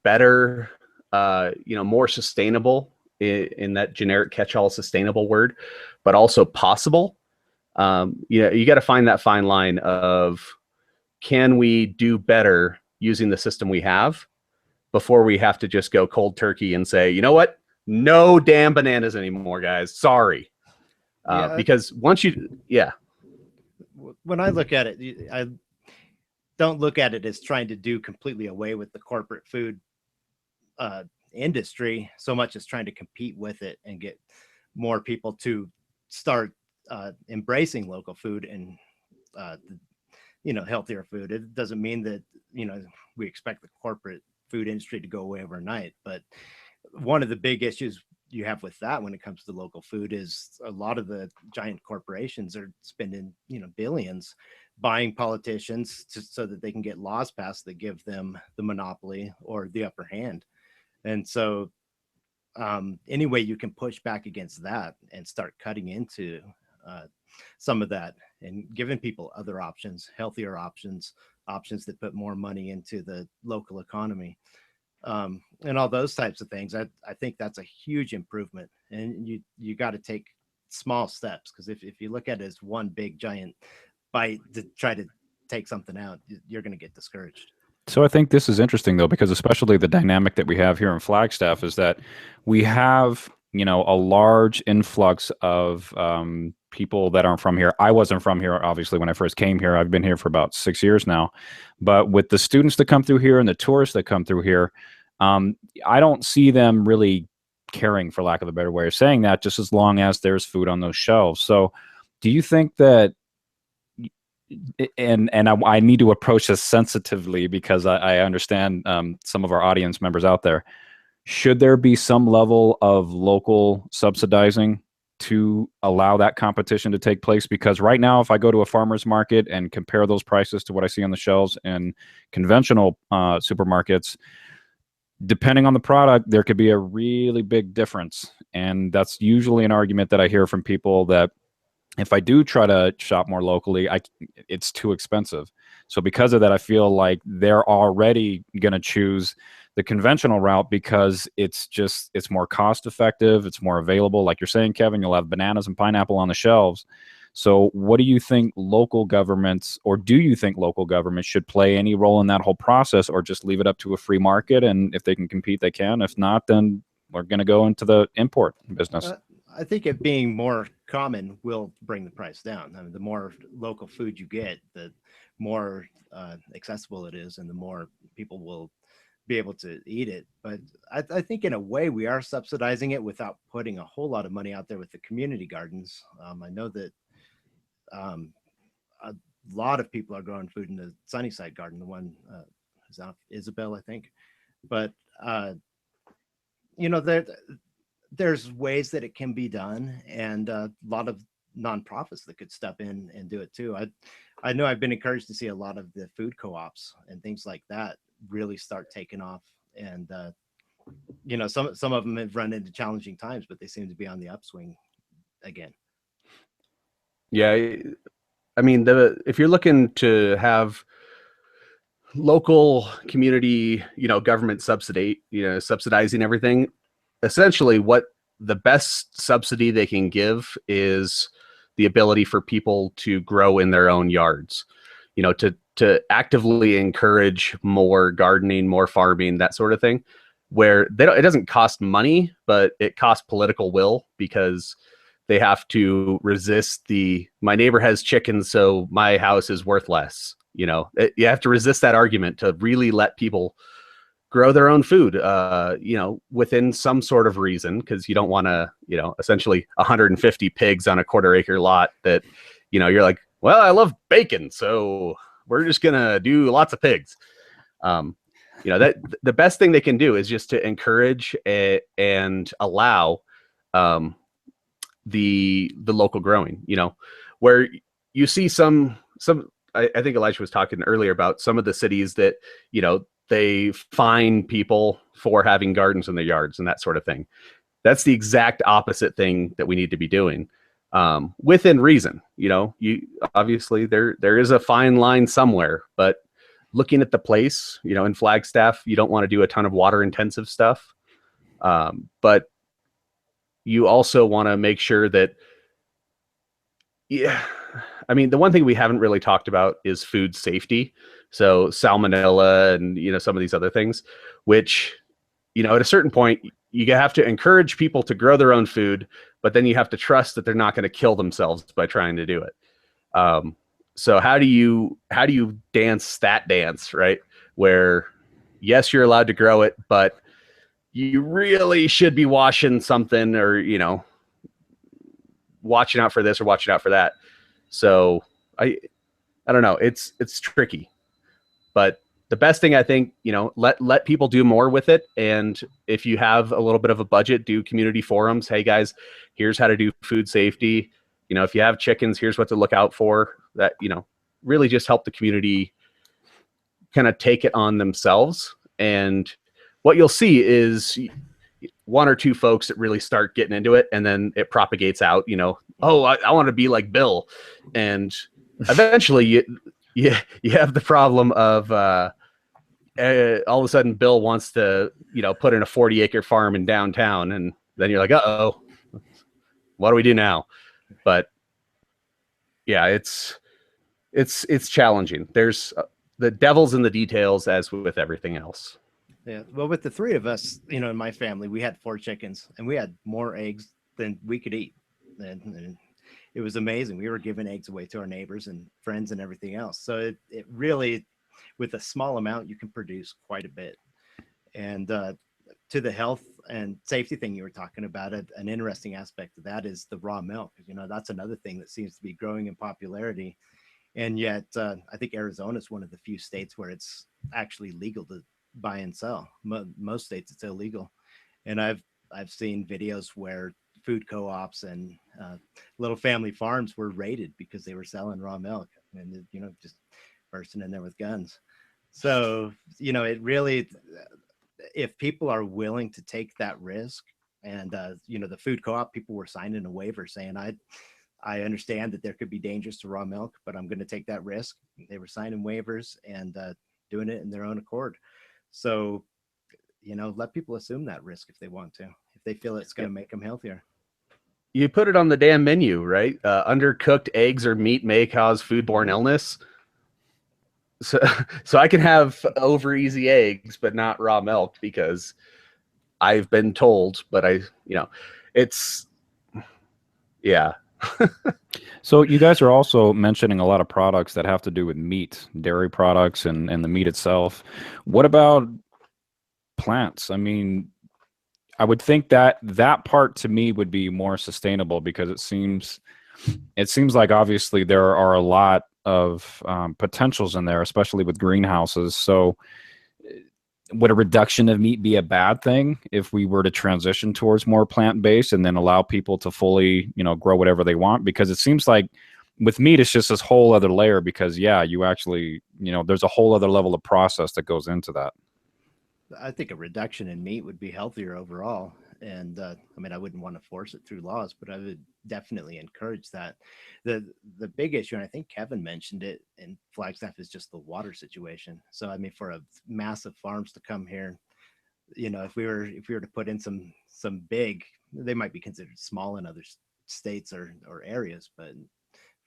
better, more sustainable in that generic catch-all sustainable word, but also possible. You got to find that fine line of, can we do better using the system we have before we have to just go cold turkey and say, you know what, no damn bananas anymore, guys. Sorry. Because once when I look at it, I don't look at it as trying to do completely away with the corporate food industry so much as trying to compete with it and get more people to start embracing local food and healthier food. It doesn't mean that we expect the corporate food industry to go away overnight, but one of the big issues you have with that when it comes to local food is a lot of the giant corporations are spending billions buying politicians so that they can get laws passed that give them the monopoly or the upper hand. And so any way you can push back against that and start cutting into some of that and giving people other options, healthier options that put more money into the local economy, and all those types of things, I think that's a huge improvement. And you got to take small steps, because if you look at it as one big giant bite to try to take something out, you're going to get discouraged. So I think this is interesting, though, because especially the dynamic that we have here in Flagstaff is that we have, a large influx of people that aren't from here. I wasn't from here, obviously, when I first came here. I've been here for about 6 years now. But with the students that come through here and the tourists that come through here, I don't see them really caring, for lack of a better way of saying that, just as long as there's food on those shelves. So do you think that, and I need to approach this sensitively because I understand some of our audience members out there, should there be some level of local subsidizing to allow that competition to take place? Because right now, if I go to a farmer's market and compare those prices to what I see on the shelves in conventional supermarkets, depending on the product, there could be a really big difference. And that's usually an argument that I hear from people, that if I do try to shop more locally, it's too expensive. So because of that, I feel like they're already going to choose the conventional route because it's more cost effective. It's more available. Like you're saying, Kevin, you'll have bananas and pineapple on the shelves. So what do you think local governments, or do you think local governments should play any role in that whole process, or just leave it up to a free market? And if they can compete, they can. If not, then we're going to go into the import business. I think it being more common will bring the price down. I mean, the more local food you get, the more accessible it is, and the more people will be able to eat it. But I think in a way we are subsidizing it without putting a whole lot of money out there with the community gardens. I know that a lot of people are growing food in the Sunnyside garden, the one is out Isabel, I think. But there's ways that it can be done, and a lot of nonprofits that could step in and do it too. I know I've been encouraged to see a lot of the food co-ops and things like that really start taking off. And some of them have run into challenging times, but they seem to be on the upswing again. Yeah, I mean, if you're looking to have local community, government subsidizing everything, essentially what the best subsidy they can give is the ability for people to grow in their own yards, to actively encourage more gardening, more farming, that sort of thing, where it doesn't cost money, but it costs political will, because they have to resist my neighbor has chickens, so my house is worth less. You have to resist that argument to really let people grow their own food, within some sort of reason, because you don't want to, essentially 150 pigs on a quarter-acre lot that, you're like, well, I love bacon, so we're just gonna do lots of pigs. That the best thing they can do is just to encourage and allow the local growing. Where you see some. I think Elijah was talking earlier about some of the cities that they fine people for having gardens in their yards and that sort of thing. That's the exact opposite thing that we need to be doing, within reason. You obviously there is a fine line somewhere, but looking at the place, in Flagstaff, you don't want to do a ton of water intensive stuff. But you also want to make sure that, the one thing we haven't really talked about is food safety. So salmonella and, some of these other things, which, at a certain point, you have to encourage people to grow their own food, but then you have to trust that they're not going to kill themselves by trying to do it. So how do you dance that dance, right? Where, yes, you're allowed to grow it, but you really should be washing something, or, watching out for this or watching out for that. So I don't know. It's tricky, but the best thing, I think, let people do more with it. And if you have a little bit of a budget, do community forums. Hey guys, here's how to do food safety. If you have chickens, here's what to look out for. That, really just help the community kind of take it on themselves. And what you'll see is one or two folks that really start getting into it, and then it propagates out, oh, I want to be like Bill. And eventually you have the problem of, all of a sudden Bill wants to, put in a 40-acre farm in downtown. And then you're like, uh-oh, what do we do now? But yeah, it's challenging. There's the devil's in the details, as with everything else. Yeah. Well, with the three of us, in my family, we had 4 chickens, and we had more eggs than we could eat. And it was amazing. We were giving eggs away to our neighbors and friends and everything else. So it really, with a small amount, you can produce quite a bit. And to the health and safety thing you were talking about, an interesting aspect of that is the raw milk. That's another thing that seems to be growing in popularity. And yet, I think Arizona is one of the few states where it's actually legal to buy and sell. Most states it's illegal. And I've seen videos where food co-ops and little family farms were raided because they were selling raw milk, and just bursting in there with guns. So it really, if people are willing to take that risk, and the food co-op people were signing a waiver saying, I understand that there could be dangers to raw milk, but I'm going to take that risk. They were signing waivers and doing it in their own accord. So, let people assume that risk if they want to, if they feel it's going to make them healthier. You put it on the damn menu, right? Undercooked eggs or meat may cause foodborne illness. So I can have over easy eggs, but not raw milk, because I've been told, but it's, yeah. So you guys are also mentioning a lot of products that have to do with meat, dairy products, and the meat itself. What about plants? I mean, I would think that part to me would be more sustainable, because it seems like obviously there are a lot of potentials in there, especially with greenhouses. So would a reduction of meat be a bad thing if we were to transition towards more plant-based and then allow people to fully, grow whatever they want? Because it seems like with meat, it's just this whole other layer, because you actually, there's a whole other level of process that goes into that. I think a reduction in meat would be healthier overall. And I wouldn't want to force it through laws, but I would definitely encourage that. The big issue, and I think Kevin mentioned it in Flagstaff, is just the water situation. So for a massive farms to come here, if we were to put in some big, they might be considered small in other states or areas, but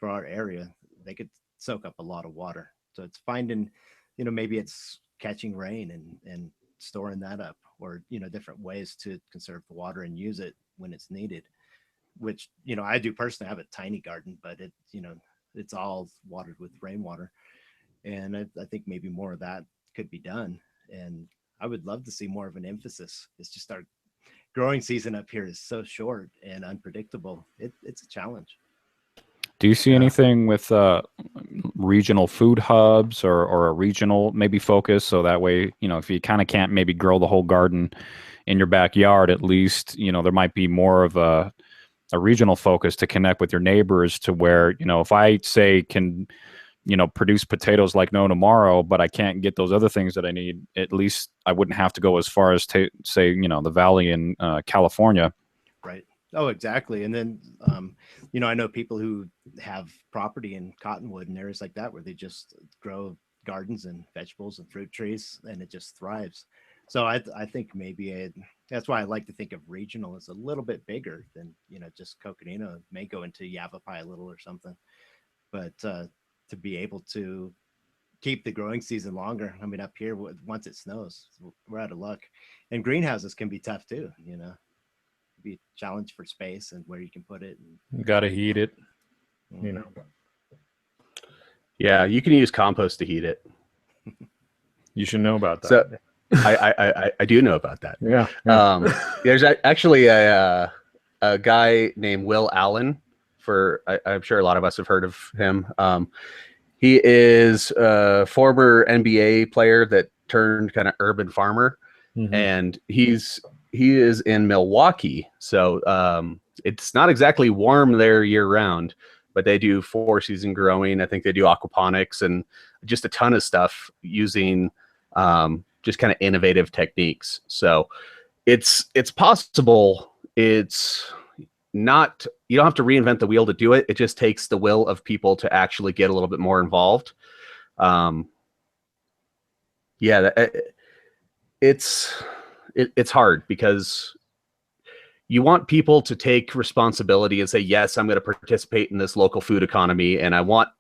for our area, they could soak up a lot of water. So it's finding, maybe it's catching rain and storing that up, or different ways to conserve the water and use it when it's needed, which I do personally. I have a tiny garden, but it's all watered with rainwater, and I think maybe more of that could be done. And I would love to see more of an emphasis. It's just our growing season up here is so short and unpredictable. It's a challenge. Do you see anything with regional food hubs or a regional maybe focus? So that way, if you kind of can't maybe grow the whole garden in your backyard, at least, there might be more of a regional focus to connect with your neighbors to where, if I say can, produce potatoes like no tomorrow, but I can't get those other things that I need, at least I wouldn't have to go as far as say, the valley in California. Right. Oh, exactly. And then, I know people who have property in Cottonwood and areas like that where they just grow gardens and vegetables and fruit trees, and it just thrives. So I think maybe that's why I like to think of regional as a little bit bigger than, just Coconino. It may go into Yavapai a little or something, but to be able to keep the growing season longer. I mean, up here, once it snows, we're out of luck. And greenhouses can be tough too, be a challenge for space and where you can put it. You got to heat it, Yeah, you can use compost to heat it. You should know about that. So I do know about that. Yeah. There's actually a guy named Will Allen. I'm sure a lot of us have heard of him. He is a former NBA player that turned kind of urban farmer, and he is in Milwaukee, so it's not exactly warm there year round, but they do 4-season growing. I think they do aquaponics and just a ton of stuff using just kind of innovative techniques. So it's possible. It's not, you don't have to reinvent the wheel to do it. It just takes the will of people to actually get a little bit more involved. It's hard because you want people to take responsibility and say, yes, I'm going to participate in this local food economy, and I want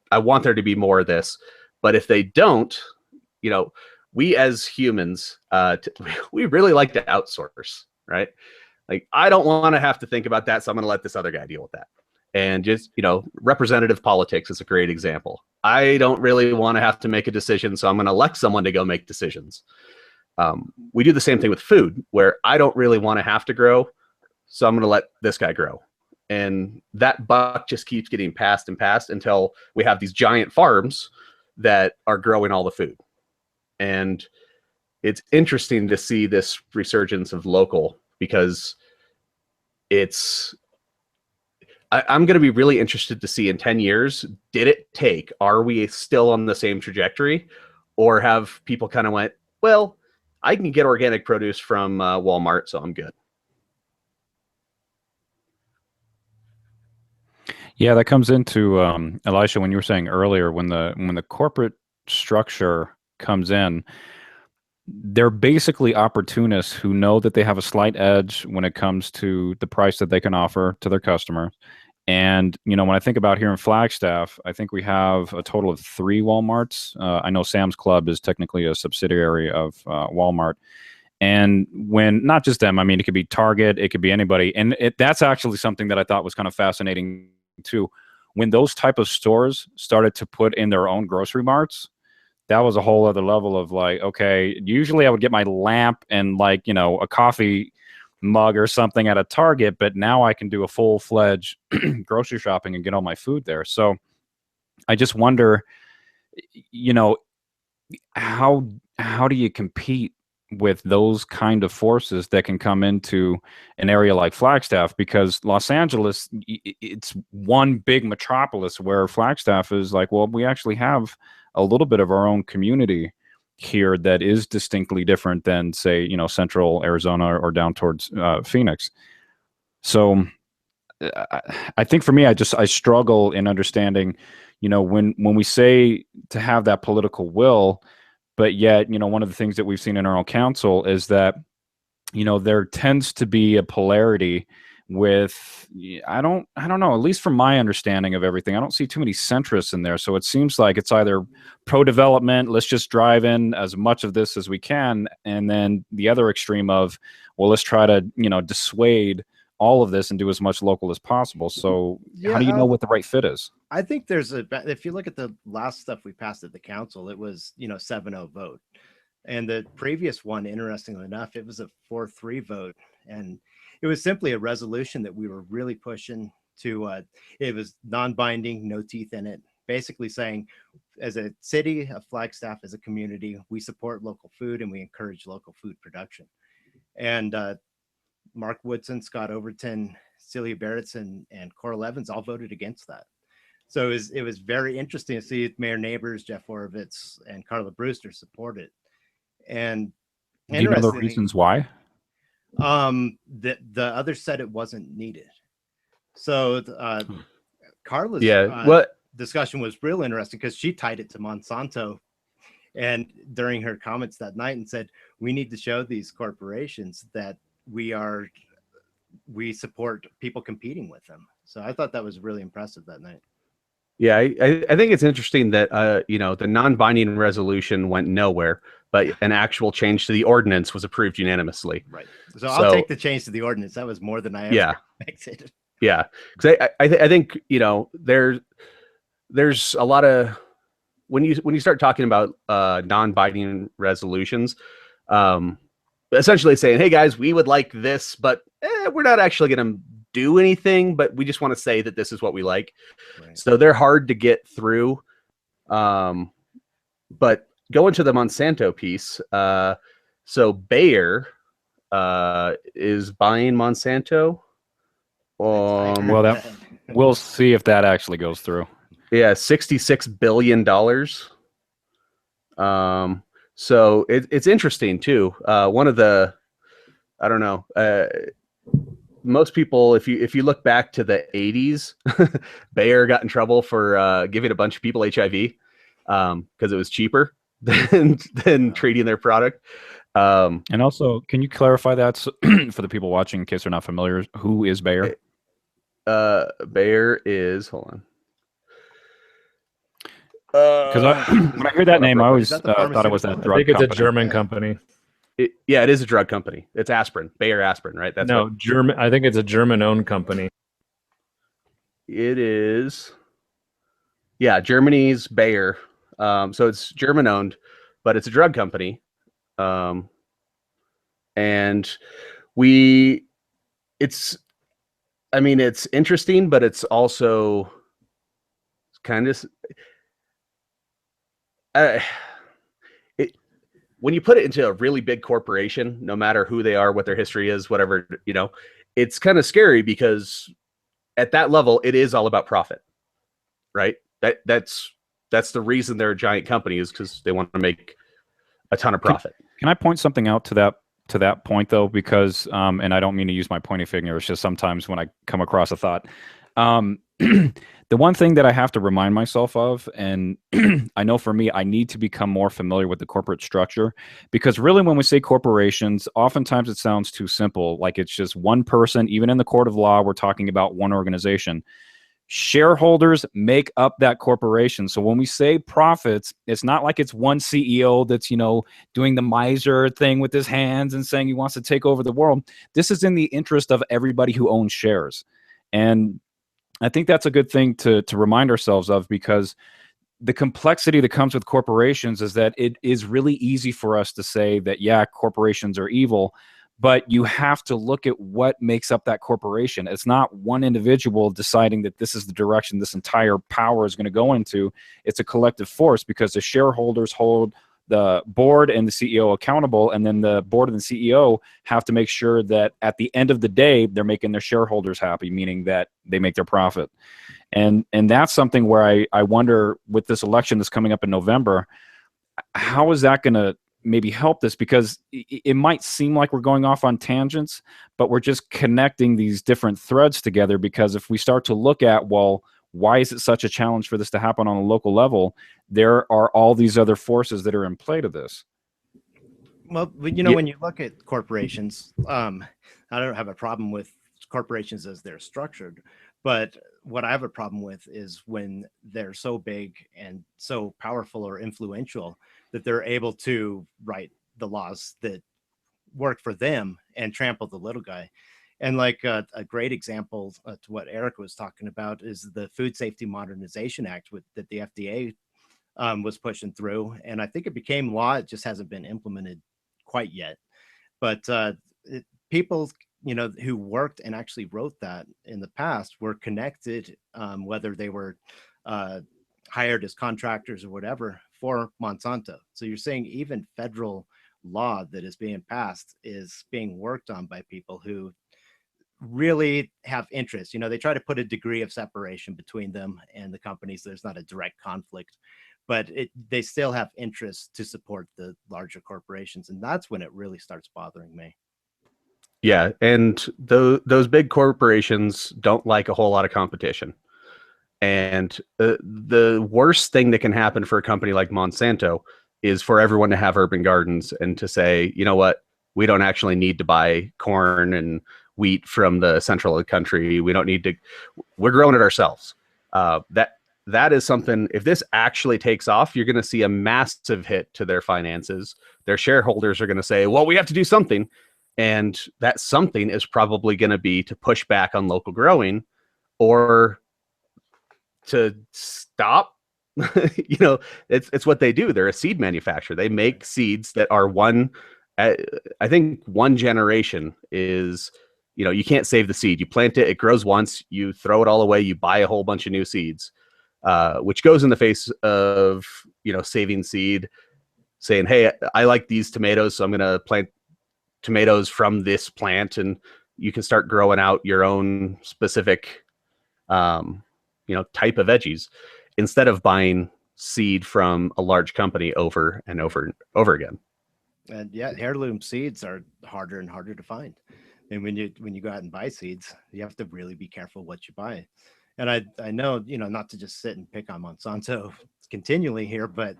there to be more of this. But if they don't, we as humans, we really like to outsource, right? Like, I don't want to have to think about that, so I'm going to let this other guy deal with that. And just, representative politics is a great example. I don't really want to have to make a decision, so I'm going to elect someone to go make decisions. We do the same thing with food, where I don't really want to have to grow, so I'm going to let this guy grow. And that buck just keeps getting passed and passed until we have these giant farms that are growing all the food. And it's interesting to see this resurgence of local, because I'm going to be really interested to see in 10 years, are we still on the same trajectory, or have people kind of went, well, I can get organic produce from Walmart, so I'm good. Yeah, that comes into Elisha, when you were saying earlier, when the corporate structure comes in, they're basically opportunists who know that they have a slight edge when it comes to the price that they can offer to their customers. And, when I think about here in Flagstaff, I think we have a total of 3 Walmarts. I know Sam's Club is technically a subsidiary of Walmart. And when, not just them, I mean, it could be Target, it could be anybody. And that's actually something that I thought was kind of fascinating too. When those type of stores started to put in their own grocery marts, that was a whole other level of like, okay, usually I would get my lamp and a coffee mug or something at a Target, but now I can do a full-fledged grocery shopping and get all my food there. So I just wonder, how do you compete with those kind of forces that can come into an area like Flagstaff? Because Los Angeles, it's one big metropolis, where Flagstaff is like, well, we actually have a little bit of our own community here that is distinctly different than, say, central Arizona or down towards Phoenix. So I think for me, I struggle in understanding, when we say to have that political will, but yet, one of the things that we've seen in our own council is that, there tends to be a polarity with, I don't know, at least from my understanding of everything, I don't see too many centrists in there. So it seems like it's either pro-development, let's just drive in as much of this as we can, and then the other extreme of, well, let's try to, dissuade all of this and do as much local as possible. So how do you know what the right fit is? I think if you look at the last stuff we passed at the council, it was, 7-0 vote. And the previous one, interestingly enough, it was a 4-3 vote. And it was simply a resolution that we were really pushing to, it was non-binding, no teeth in it, basically saying, as a city, a Flagstaff, as a community, we support local food and we encourage local food production. And Mark Woodson, Scott Overton, Celia Barretts, and Coral Evans all voted against that. So it was very interesting to see Mayor Neighbors, Jeff Orovitz, and Carla Brewster support it. And do you know the reasons why? The others said it wasn't needed. So Carla's discussion was real interesting because she tied it to Monsanto, and during her comments that night, and said we need to show these corporations that we support people competing with them. So I thought that was really impressive that night. Yeah, I think it's interesting that the non-binding resolution went nowhere, but an actual change to the ordinance was approved unanimously. Right. So I'll take the change to the ordinance. That was more than I ever expected. Yeah, because I think there's a lot of when you start talking about non-binding resolutions, essentially saying, hey guys, we would like this, but we're not actually going to do anything, but we just want to say that this is what we like. Right. So they're hard to get through. But going to the Monsanto piece, so Bayer is buying Monsanto. Well, we'll see if that actually goes through. Yeah, $66 billion. So it's interesting too. One of the, I don't know, most people, if you look back to the 80s, Bayer got in trouble for giving a bunch of people HIV because it was cheaper than treating their product. And also, can you clarify that for the people watching in case they're not familiar? Who is Bayer? Bayer is, hold on. Because when I hear that name, I always thought it was that drug company. I think it's a German company. It is a drug company. It's aspirin, Bayer aspirin, right? That's German. I think it's a German-owned company. It is. Yeah, Germany's Bayer. So it's German-owned, but it's a drug company. And it's interesting, but it's also kind of. When you put it into a really big corporation, no matter who they are, what their history is, whatever, it's kind of scary because at that level, it is all about profit, right? That's the reason they're a giant company, is because they want to make a ton of profit. Can I point something out to that point though? Because and I don't mean to use my pointing finger. It's just sometimes when I come across a thought. The one thing that I have to remind myself of, and I know for me, I need to become more familiar with the corporate structure, because really when we say corporations, oftentimes it sounds too simple. Like it's just one person. Even in the court of law, we're talking about one organization. Shareholders make up that corporation. So when we say profits, it's not like it's one CEO that's, doing the miser thing with his hands and saying he wants to take over the world. This is in the interest of everybody who owns shares. And I think that's a good thing to remind ourselves of, because the complexity that comes with corporations is that it is really easy for us to say that, yeah, corporations are evil, but you have to look at what makes up that corporation. It's not one individual deciding that this is the direction this entire power is going to go into. It's a collective force, because the shareholders hold the board and the CEO accountable, and then the board and the CEO have to make sure that at the end of the day, they're making their shareholders happy, meaning that they make their profit. And that's something where I wonder, with this election that's coming up in November, how is that going to maybe help this? Because it might seem like we're going off on tangents, but we're just connecting these different threads together. Because if we start to look at, well, why is it such a challenge for this to happen on a local level? There are all these other forces that are in play to this. Well, when you look at corporations, I don't have a problem with corporations as they're structured, but what I have a problem with is when they're so big and so powerful or influential that they're able to write the laws that work for them and trample the little guy. And like a great example to what Eric was talking about is the Food Safety Modernization Act that the FDA was pushing through, and I think it became law. It just hasn't been implemented quite yet. But people, who worked and actually wrote that in the past were connected, whether they were hired as contractors or whatever for Monsanto. So you're saying even federal law that is being passed is being worked on by people who really have interest. They try to put a degree of separation between them and the companies. There's not a direct conflict, but they still have interest to support the larger corporations. And that's when it really starts bothering me. Yeah. And those big corporations don't like a whole lot of competition. And the worst thing that can happen for a company like Monsanto is for everyone to have urban gardens and to say, you know what, we don't actually need to buy corn and wheat from the central of the country. We don't need to, we're growing it ourselves. That is something, if this actually takes off, you're going to see a massive hit to their finances. Their shareholders are going to say, well, we have to do something. And that something is probably going to be to push back on local growing or to stop. It's what they do. They're a seed manufacturer. They make seeds that are I think one generation is, you can't save the seed. You plant it, it grows once, you throw it all away, you buy a whole bunch of new seeds, which goes in the face of, saving seed, saying, hey, I like these tomatoes, so I'm going to plant tomatoes from this plant, and you can start growing out your own specific, type of veggies instead of buying seed from a large company over and over and over again. And yeah, heirloom seeds are harder and harder to find. And when you go out and buy seeds, you have to really be careful what you buy. And I know, not to just sit and pick on Monsanto continually here, but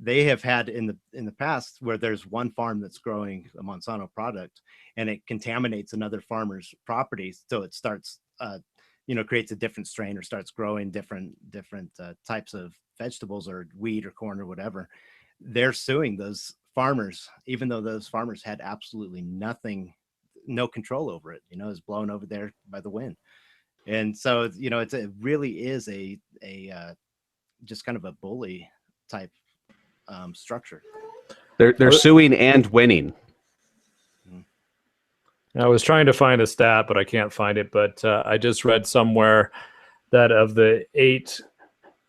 they have had in the past where there's one farm that's growing a Monsanto product and it contaminates another farmer's property. So it starts, creates a different strain or starts growing different types of vegetables or wheat or corn or whatever. They're suing those farmers, even though those farmers had absolutely no control over it. It was blown over there by the wind. And so, it really is a just kind of a bully type structure. They're suing and winning. I was trying to find a stat, but I can't find it. But I just read somewhere that of the 8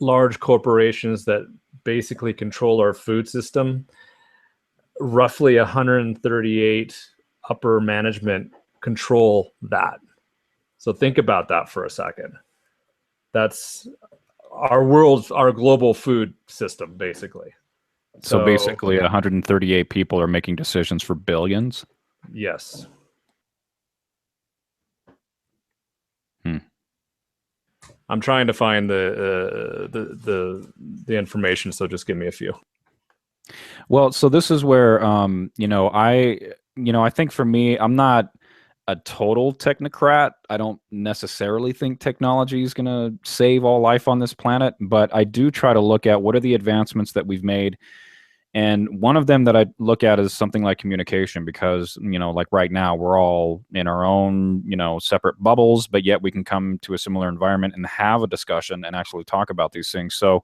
large corporations that basically control our food system, roughly 138 upper management control that. So think about that for a second. That's our global food system, basically. So basically 138 people are making decisions for billions? Yes. I'm trying to find the information, so just give me a few. Well, so this is where I think for me, I'm not a total technocrat. I don't necessarily think technology is going to save all life on this planet, but I do try to look at what are the advancements that we've made. And one of them that I look at is something like communication, because, like right now we're all in our own, separate bubbles, but yet we can come to a similar environment and have a discussion and actually talk about these things. So,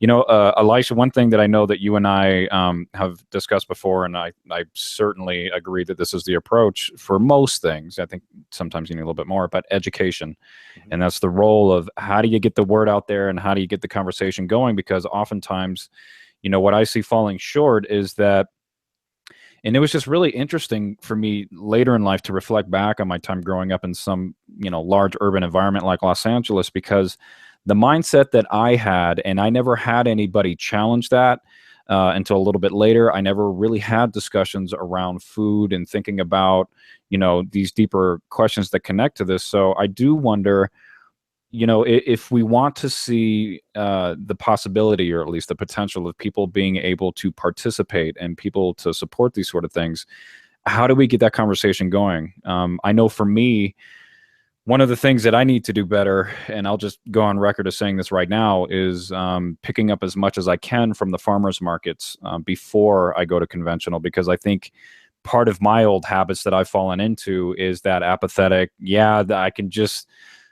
Elisha, one thing that I know that you and I have discussed before, and I certainly agree that this is the approach for most things. I think sometimes you need a little bit more, but education. Mm-hmm. And that's the role of how do you get the word out there and how do you get the conversation going? Because oftentimes, what I see falling short is that, and it was just really interesting for me later in life to reflect back on my time growing up in some, large urban environment like Los Angeles, because the mindset that I had, and I never had anybody challenge that until a little bit later. I never really had discussions around food and thinking about, these deeper questions that connect to this. So I do wonder, if we want to see the possibility, or at least the potential of people being able to participate and people to support these sort of things, how do we get that conversation going? I know for me, one of the things that I need to do better, and I'll just go on record as saying this right now, is picking up as much as I can from the farmers markets before I go to conventional, because I think part of my old habits that I've fallen into is that apathetic, I can just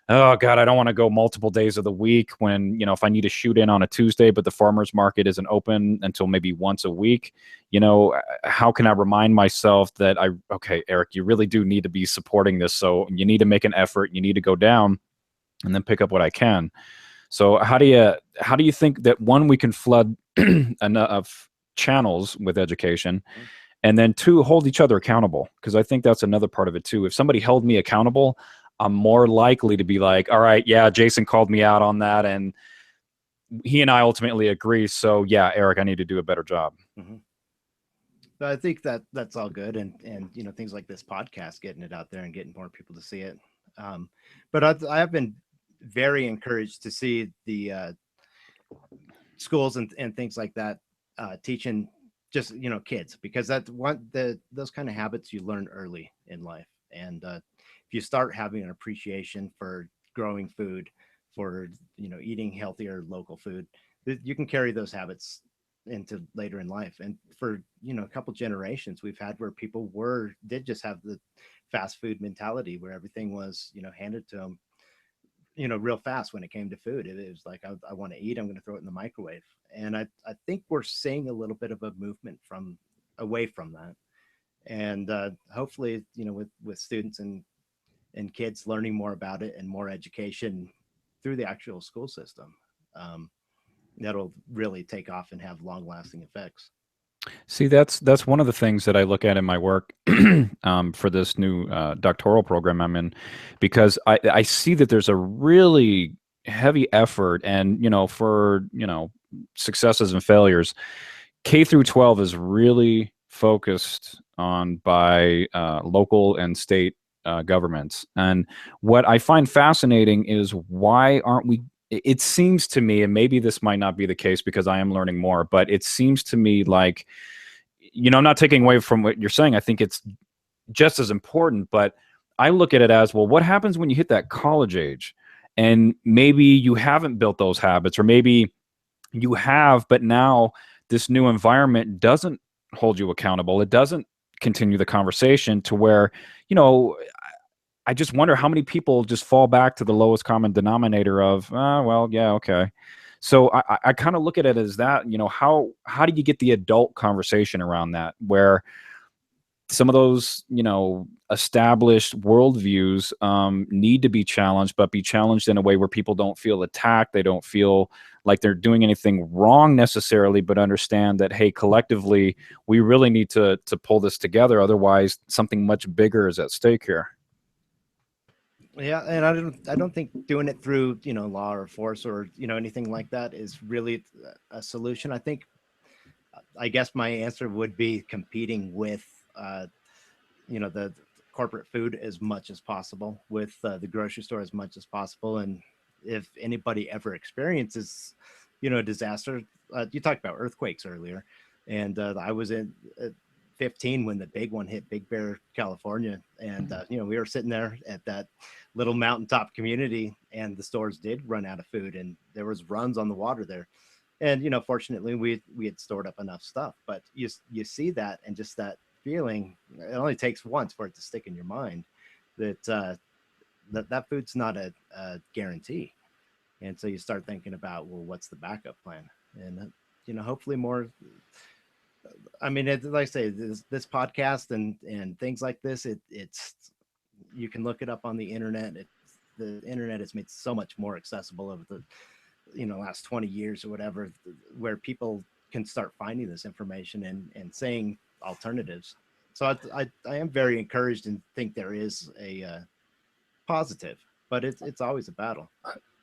oh God, I don't want to go multiple days of the week when, if I need to shoot in on a Tuesday, but the farmer's market isn't open until maybe once a week, how can I remind myself that okay, Eric, you really do need to be supporting this. So you need to make an effort, you need to go down and then pick up what I can. So how do you think that, one, we can flood enough channels with education, and then two, hold each other accountable? Because I think that's another part of it too. If somebody held me accountable, I'm more likely to be like, all right, yeah, Jason called me out on that, and he and I ultimately agree. So yeah, Eric, I need to do a better job. Mm-hmm. So I think that's all good, and things like this podcast, getting it out there and getting more people to see it. But I have been very encouraged to see the schools and things like that teaching just kids, because that's those kind of habits you learn early in life, and if you start having an appreciation for growing food, for eating healthier local food, you can carry those habits into later in life. And for a couple generations we've had where people did just have the fast food mentality, where everything was handed to them real fast. When it came to food, it was like, I want to eat, I'm going to throw it in the microwave. And I think we're seeing a little bit of a movement away from that. And hopefully with students and kids learning more about it and more education through the actual school system, that'll really take off and have long-lasting effects. See, that's one of the things that I look at in my work for this new doctoral program I'm in, because I see that there's a really heavy effort, and for successes and failures, K through 12 is really focused on by local and state governments. And what I find fascinating is, why aren't we? It seems to me, and maybe this might not be the case because I am learning more, but it seems to me like, I'm not taking away from what you're saying. I think it's just as important, but I look at it as, well, what happens when you hit that college age and maybe you haven't built those habits, or maybe you have, but now this new environment doesn't hold you accountable. It doesn't continue the conversation to where, I just wonder how many people just fall back to the lowest common denominator of, well, yeah, okay. So I kind of look at it as that, how do you get the adult conversation around that, where some of those, established worldviews need to be challenged, but be challenged in a way where people don't feel attacked. They don't feel like they're doing anything wrong necessarily, but understand that, hey, collectively, we really need to pull this together. Otherwise, something much bigger is at stake here. Yeah, and I don't think doing it through law or force or anything like that is really a solution. I guess my answer would be competing with the corporate food as much as possible, with the grocery store as much as possible. And if anybody ever experiences a disaster, you talked about earthquakes earlier, and I was in 15 when the big one hit Big Bear, California, and we were sitting there at that little mountaintop community, and the stores did run out of food, and there was runs on the water there. And fortunately we had stored up enough stuff. But you see that, and just that feeling, it only takes once for it to stick in your mind that that food's not a guarantee. And so you start thinking about, well, what's the backup plan? And hopefully more. I mean, like I say, this podcast and things like this, it's you can look it up on the internet. The internet has made so much more accessible over the last 20 years or whatever, where people can start finding this information and saying alternatives. So I am very encouraged and think there is a positive, but it's always a battle.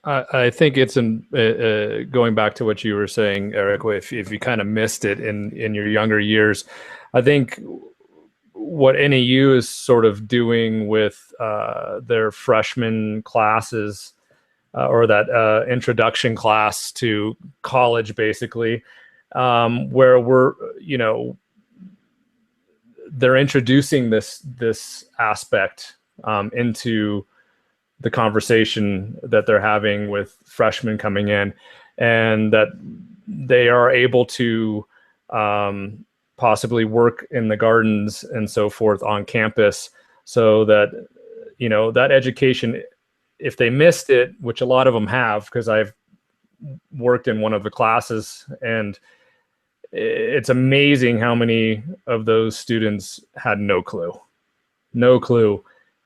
I think it's going back to what you were saying, Eric, if you kind of missed it in your younger years. I think what NAU is sort of doing with their freshman classes, or that introduction class to college, basically, where they're introducing this aspect into the conversation that they're having with freshmen coming in, and that they are able to possibly work in the gardens and so forth on campus, so that that education if they missed it, which a lot of them have, because I've worked in one of the classes, and it's amazing how many of those students had no clue.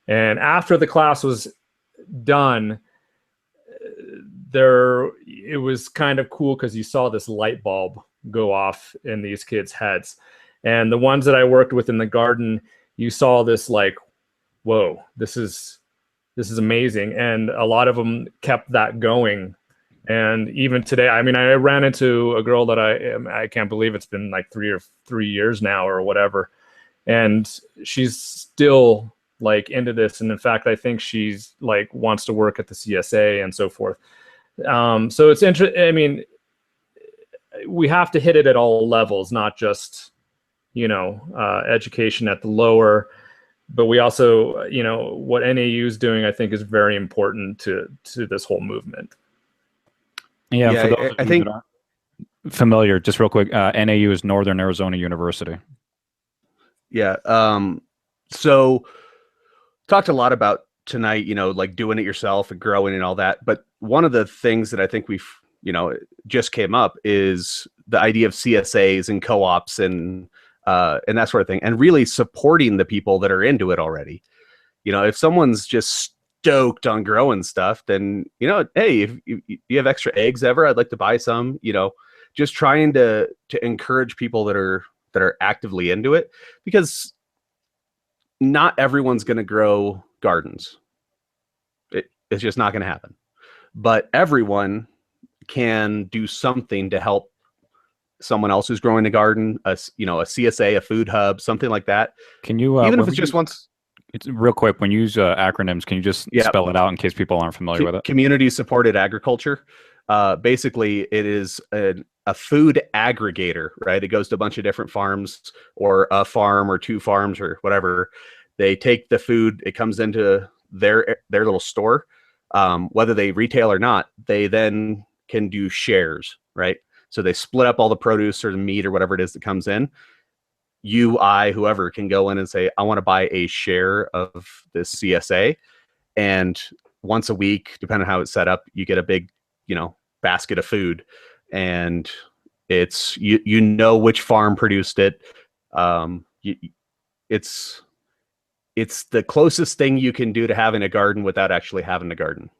And after the class was done, it was kind of cool because you saw this light bulb go off in these kids' heads. And the ones that I worked with in the garden, you saw this like, whoa, this is amazing. And a lot of them kept that going. And even today, I mean, I ran into a girl that I can't believe it's been like 3 years now or whatever. And she's still like into this. And in fact, I think she's like wants to work at the CSA and so forth. So it's interesting. I mean, we have to hit it at all levels, not just, education at the lower, but we also, what NAU is doing, I think, is very important to this whole movement. Yeah, for those of you that aren't familiar, just real quick, NAU is Northern Arizona University. Yeah. So talked a lot about tonight, like doing it yourself and growing and all that. But one of the things that I think we've, just came up is the idea of CSAs and co-ops and that sort of thing, and really supporting the people that are into it already. If someone's just stoked on growing stuff, then, hey, if you have extra eggs ever, I'd like to buy some, just trying to encourage people that are actively into it, because not everyone's going to grow gardens. It's just not going to happen. But everyone can do something to help someone else who's growing a garden, a CSA, a food hub, something like that. Can you, even if it's just once? It's real quick. When you use acronyms, can you just spell it out in case people aren't familiar with it? Community supported agriculture. Basically, it is a food aggregator, right? It goes to a bunch of different farms, or a farm or two farms or whatever. They take the food, it comes into their little store. Whether they retail or not, they then can do shares, right? So they split up all the produce or the meat or whatever it is that comes in. Whoever can go in and say, I want to buy a share of this CSA. And once a week, depending on how it's set up, you get a big, basket of food. And it's, which farm produced it. It's the closest thing you can do to having a garden without actually having a garden.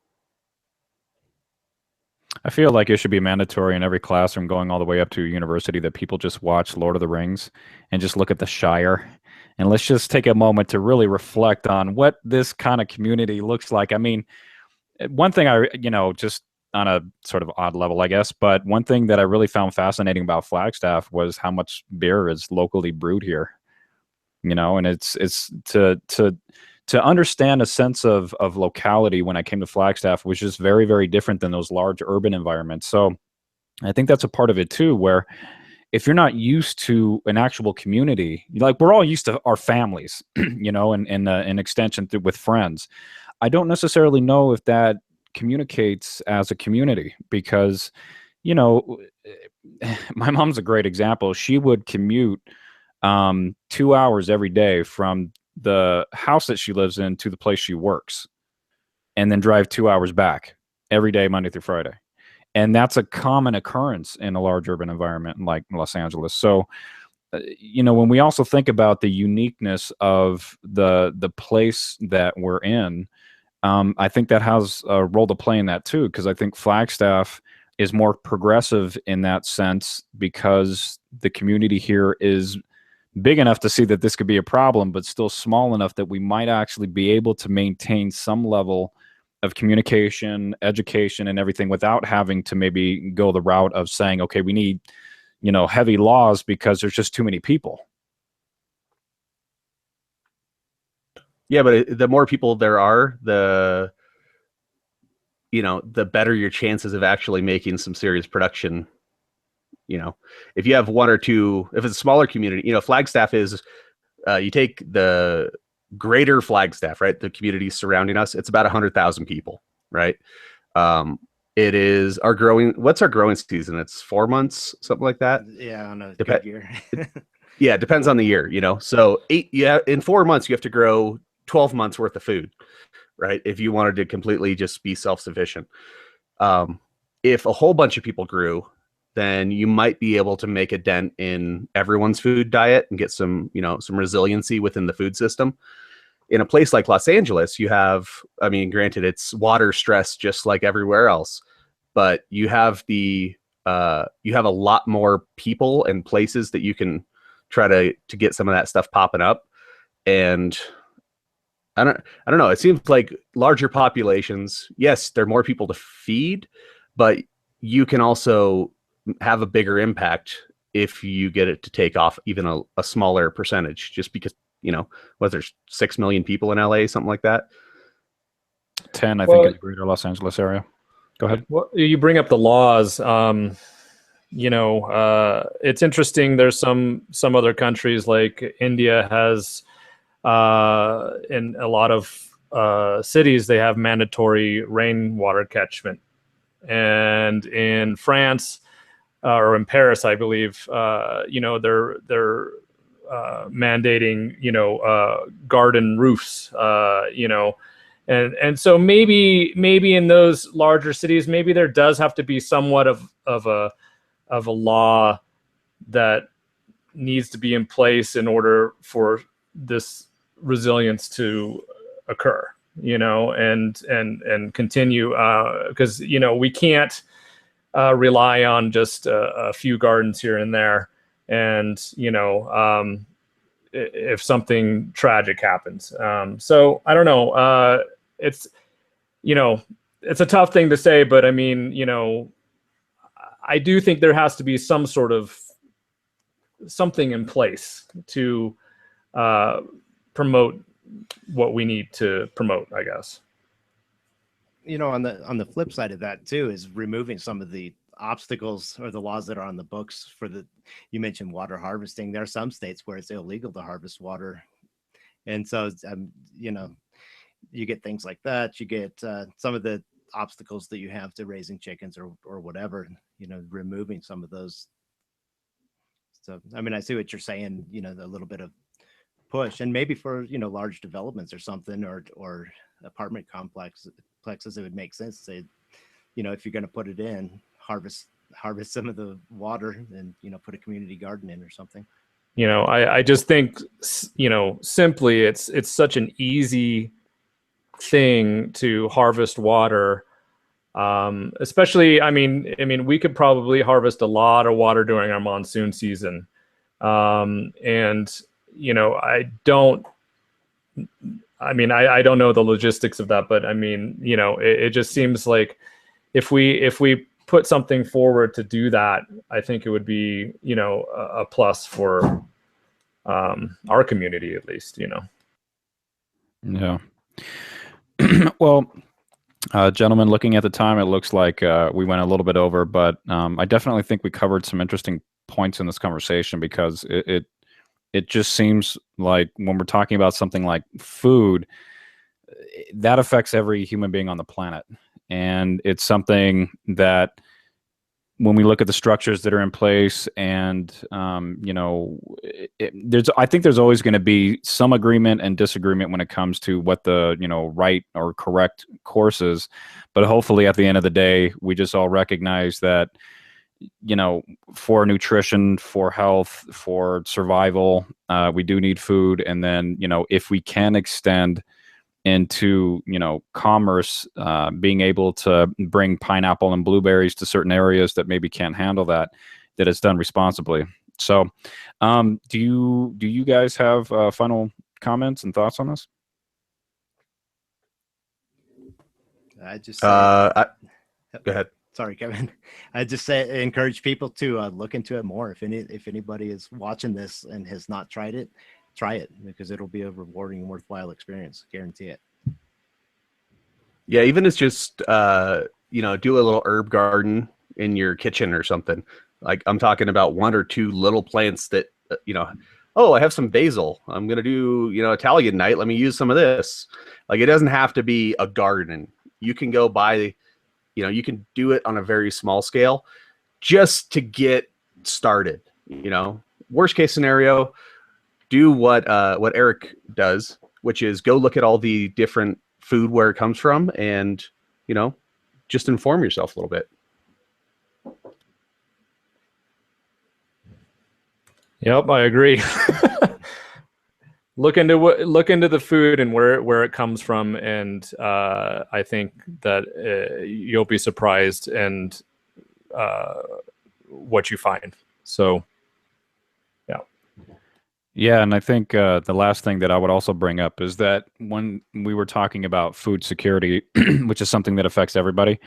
I feel like it should be mandatory in every classroom going all the way up to university that people just watch Lord of the Rings and just look at the Shire. And let's just take a moment to really reflect on what this kind of community looks like. I mean, one thing just on a sort of odd level, I guess, but one thing that I really found fascinating about Flagstaff was how much beer is locally brewed here. And it's to understand a sense of locality when I came to Flagstaff was just very, very different than those large urban environments. So I think that's a part of it too, where if you're not used to an actual community, like we're all used to our families, and an extension with friends. I don't necessarily know if that communicates as a community, because, my mom's a great example. She would commute 2 hours every day from the house that she lives in to the place she works, and then drive 2 hours back every day, Monday through Friday. And that's a common occurrence in a large urban environment like Los Angeles. So, when we also think about the uniqueness of the place that we're in, I think that has a role to play in that too, because I think Flagstaff is more progressive in that sense, because the community here is big enough to see that this could be a problem, but still small enough that we might actually be able to maintain some level of communication, education, and everything without having to maybe go the route of saying, okay, we need, heavy laws because there's just too many people. Yeah, but the more people there are, the better your chances of actually making some serious production. If you have one or two, if it's a smaller community, Flagstaff is, you take the greater Flagstaff, right? The communities surrounding us, it's about 100,000 people, right? It is what's our growing season? It's 4 months, something like that. Yeah, on a good year. Yeah, it depends on the year, So in 4 months, you have to grow 12 months worth of food. right? If you wanted to completely just be self-sufficient. If a whole bunch of people grew, then you might be able to make a dent in everyone's food diet and get some, some resiliency within the food system. In a place like Los Angeles, you have, I mean, granted, it's water stress just like everywhere else, but you have a lot more people and places that you can try to get some of that stuff popping up. And I don't know. It seems like larger populations, yes, there are more people to feed, but you can also have a bigger impact if you get it to take off even a smaller percentage, just because, there's 6 million people in LA, something like that. 10, I think, in the greater Los Angeles area. Go ahead. Well, you bring up the laws. It's interesting. There's some other countries like India has, in a lot of cities, they have mandatory rainwater catchment. And in France, or in Paris, I believe, they're mandating, garden roofs, and so maybe in those larger cities, maybe there does have to be somewhat of a law that needs to be in place in order for this resilience to occur, and continue, because we can't rely on just a few gardens here and there, and if something tragic happens. So I don't know. It's a tough thing to say, but I mean, I do think there has to be some sort of something in place to promote what we need to promote, I guess. On the flip side of that too is removing some of the obstacles or the laws that are on the books you mentioned water harvesting. There are some states where it's illegal to harvest water, and so you get things like that. You get some of the obstacles that you have to raising chickens or whatever, removing some of those. So I mean, I see what you're saying, a little bit of push, and maybe for large developments or something, or apartment complexes, it would make sense to say, if you're going to put it in, harvest some of the water and put a community garden in or something. I just think simply it's such an easy thing to harvest water, especially I mean we could probably harvest a lot of water during our monsoon season, and I don't know the logistics of that, but I mean, it just seems like if we put something forward to do that, I think it would be, a plus for our community, at least, Yeah. Well, gentlemen, looking at the time, it looks like we went a little bit over, but I definitely think we covered some interesting points in this conversation, because it just seems like when we're talking about something like food, that affects every human being on the planet. And it's something that when we look at the structures that are in place, and I think there's always going to be some agreement and disagreement when it comes to what the right or correct course is. But hopefully at the end of the day, we just all recognize that for nutrition, for health, for survival, we do need food. And then if we can extend into commerce, being able to bring pineapple and blueberries to certain areas that maybe can't handle that it's done responsibly. So do you guys have final comments and thoughts on this? Go ahead. Sorry, Kevin. I just say encourage people to look into it more. If anybody is watching this and has not tried it, try it, because it'll be a rewarding and worthwhile experience. Guarantee it. Yeah, even it's just do a little herb garden in your kitchen or something. Like I'm talking about 1 or 2 little plants that I have some basil. I'm gonna do Italian night. Let me use some of this. Like it doesn't have to be a garden. You can go buy. You can do it on a very small scale just to get started. Worst case scenario, do what Eric does, which is go look at all the different food where it comes from, and just inform yourself a little bit. Yep, I agree. Look into the food and where it comes from, and I think that you'll be surprised and what you find. So, yeah. Yeah, and I think the last thing that I would also bring up is that when we were talking about food security, which is something that affects everybody,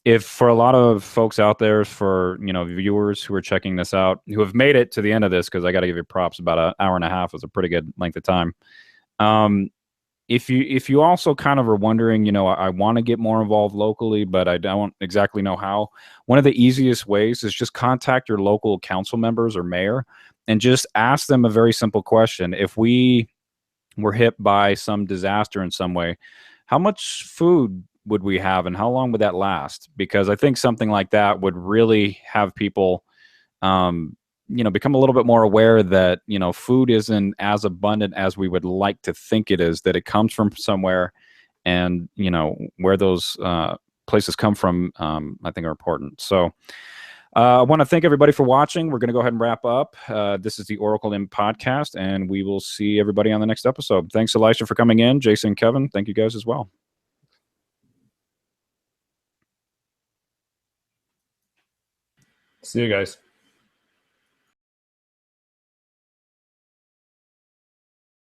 if for a lot of folks out there, for viewers who are checking this out, who have made it to the end of this, because I got to give you props, about an hour and a half was a pretty good length of time. If you also kind of are wondering, I want to get more involved locally, but I don't exactly know how. One of the easiest ways is just contact your local council members or mayor and just ask them a very simple question. If we were hit by some disaster in some way, how much food would we have and how long would that last? Because I think something like that would really have people become a little bit more aware that food isn't as abundant as we would like to think it is, that it comes from somewhere, and where those places come from, I think are important. So I want to thank everybody for watching. We're going to go ahead and wrap up. This is the Oracle In podcast, and we will see everybody on the next episode. Thanks, Elisha, for coming in. Jason, Kevin, thank you guys as well. See you guys.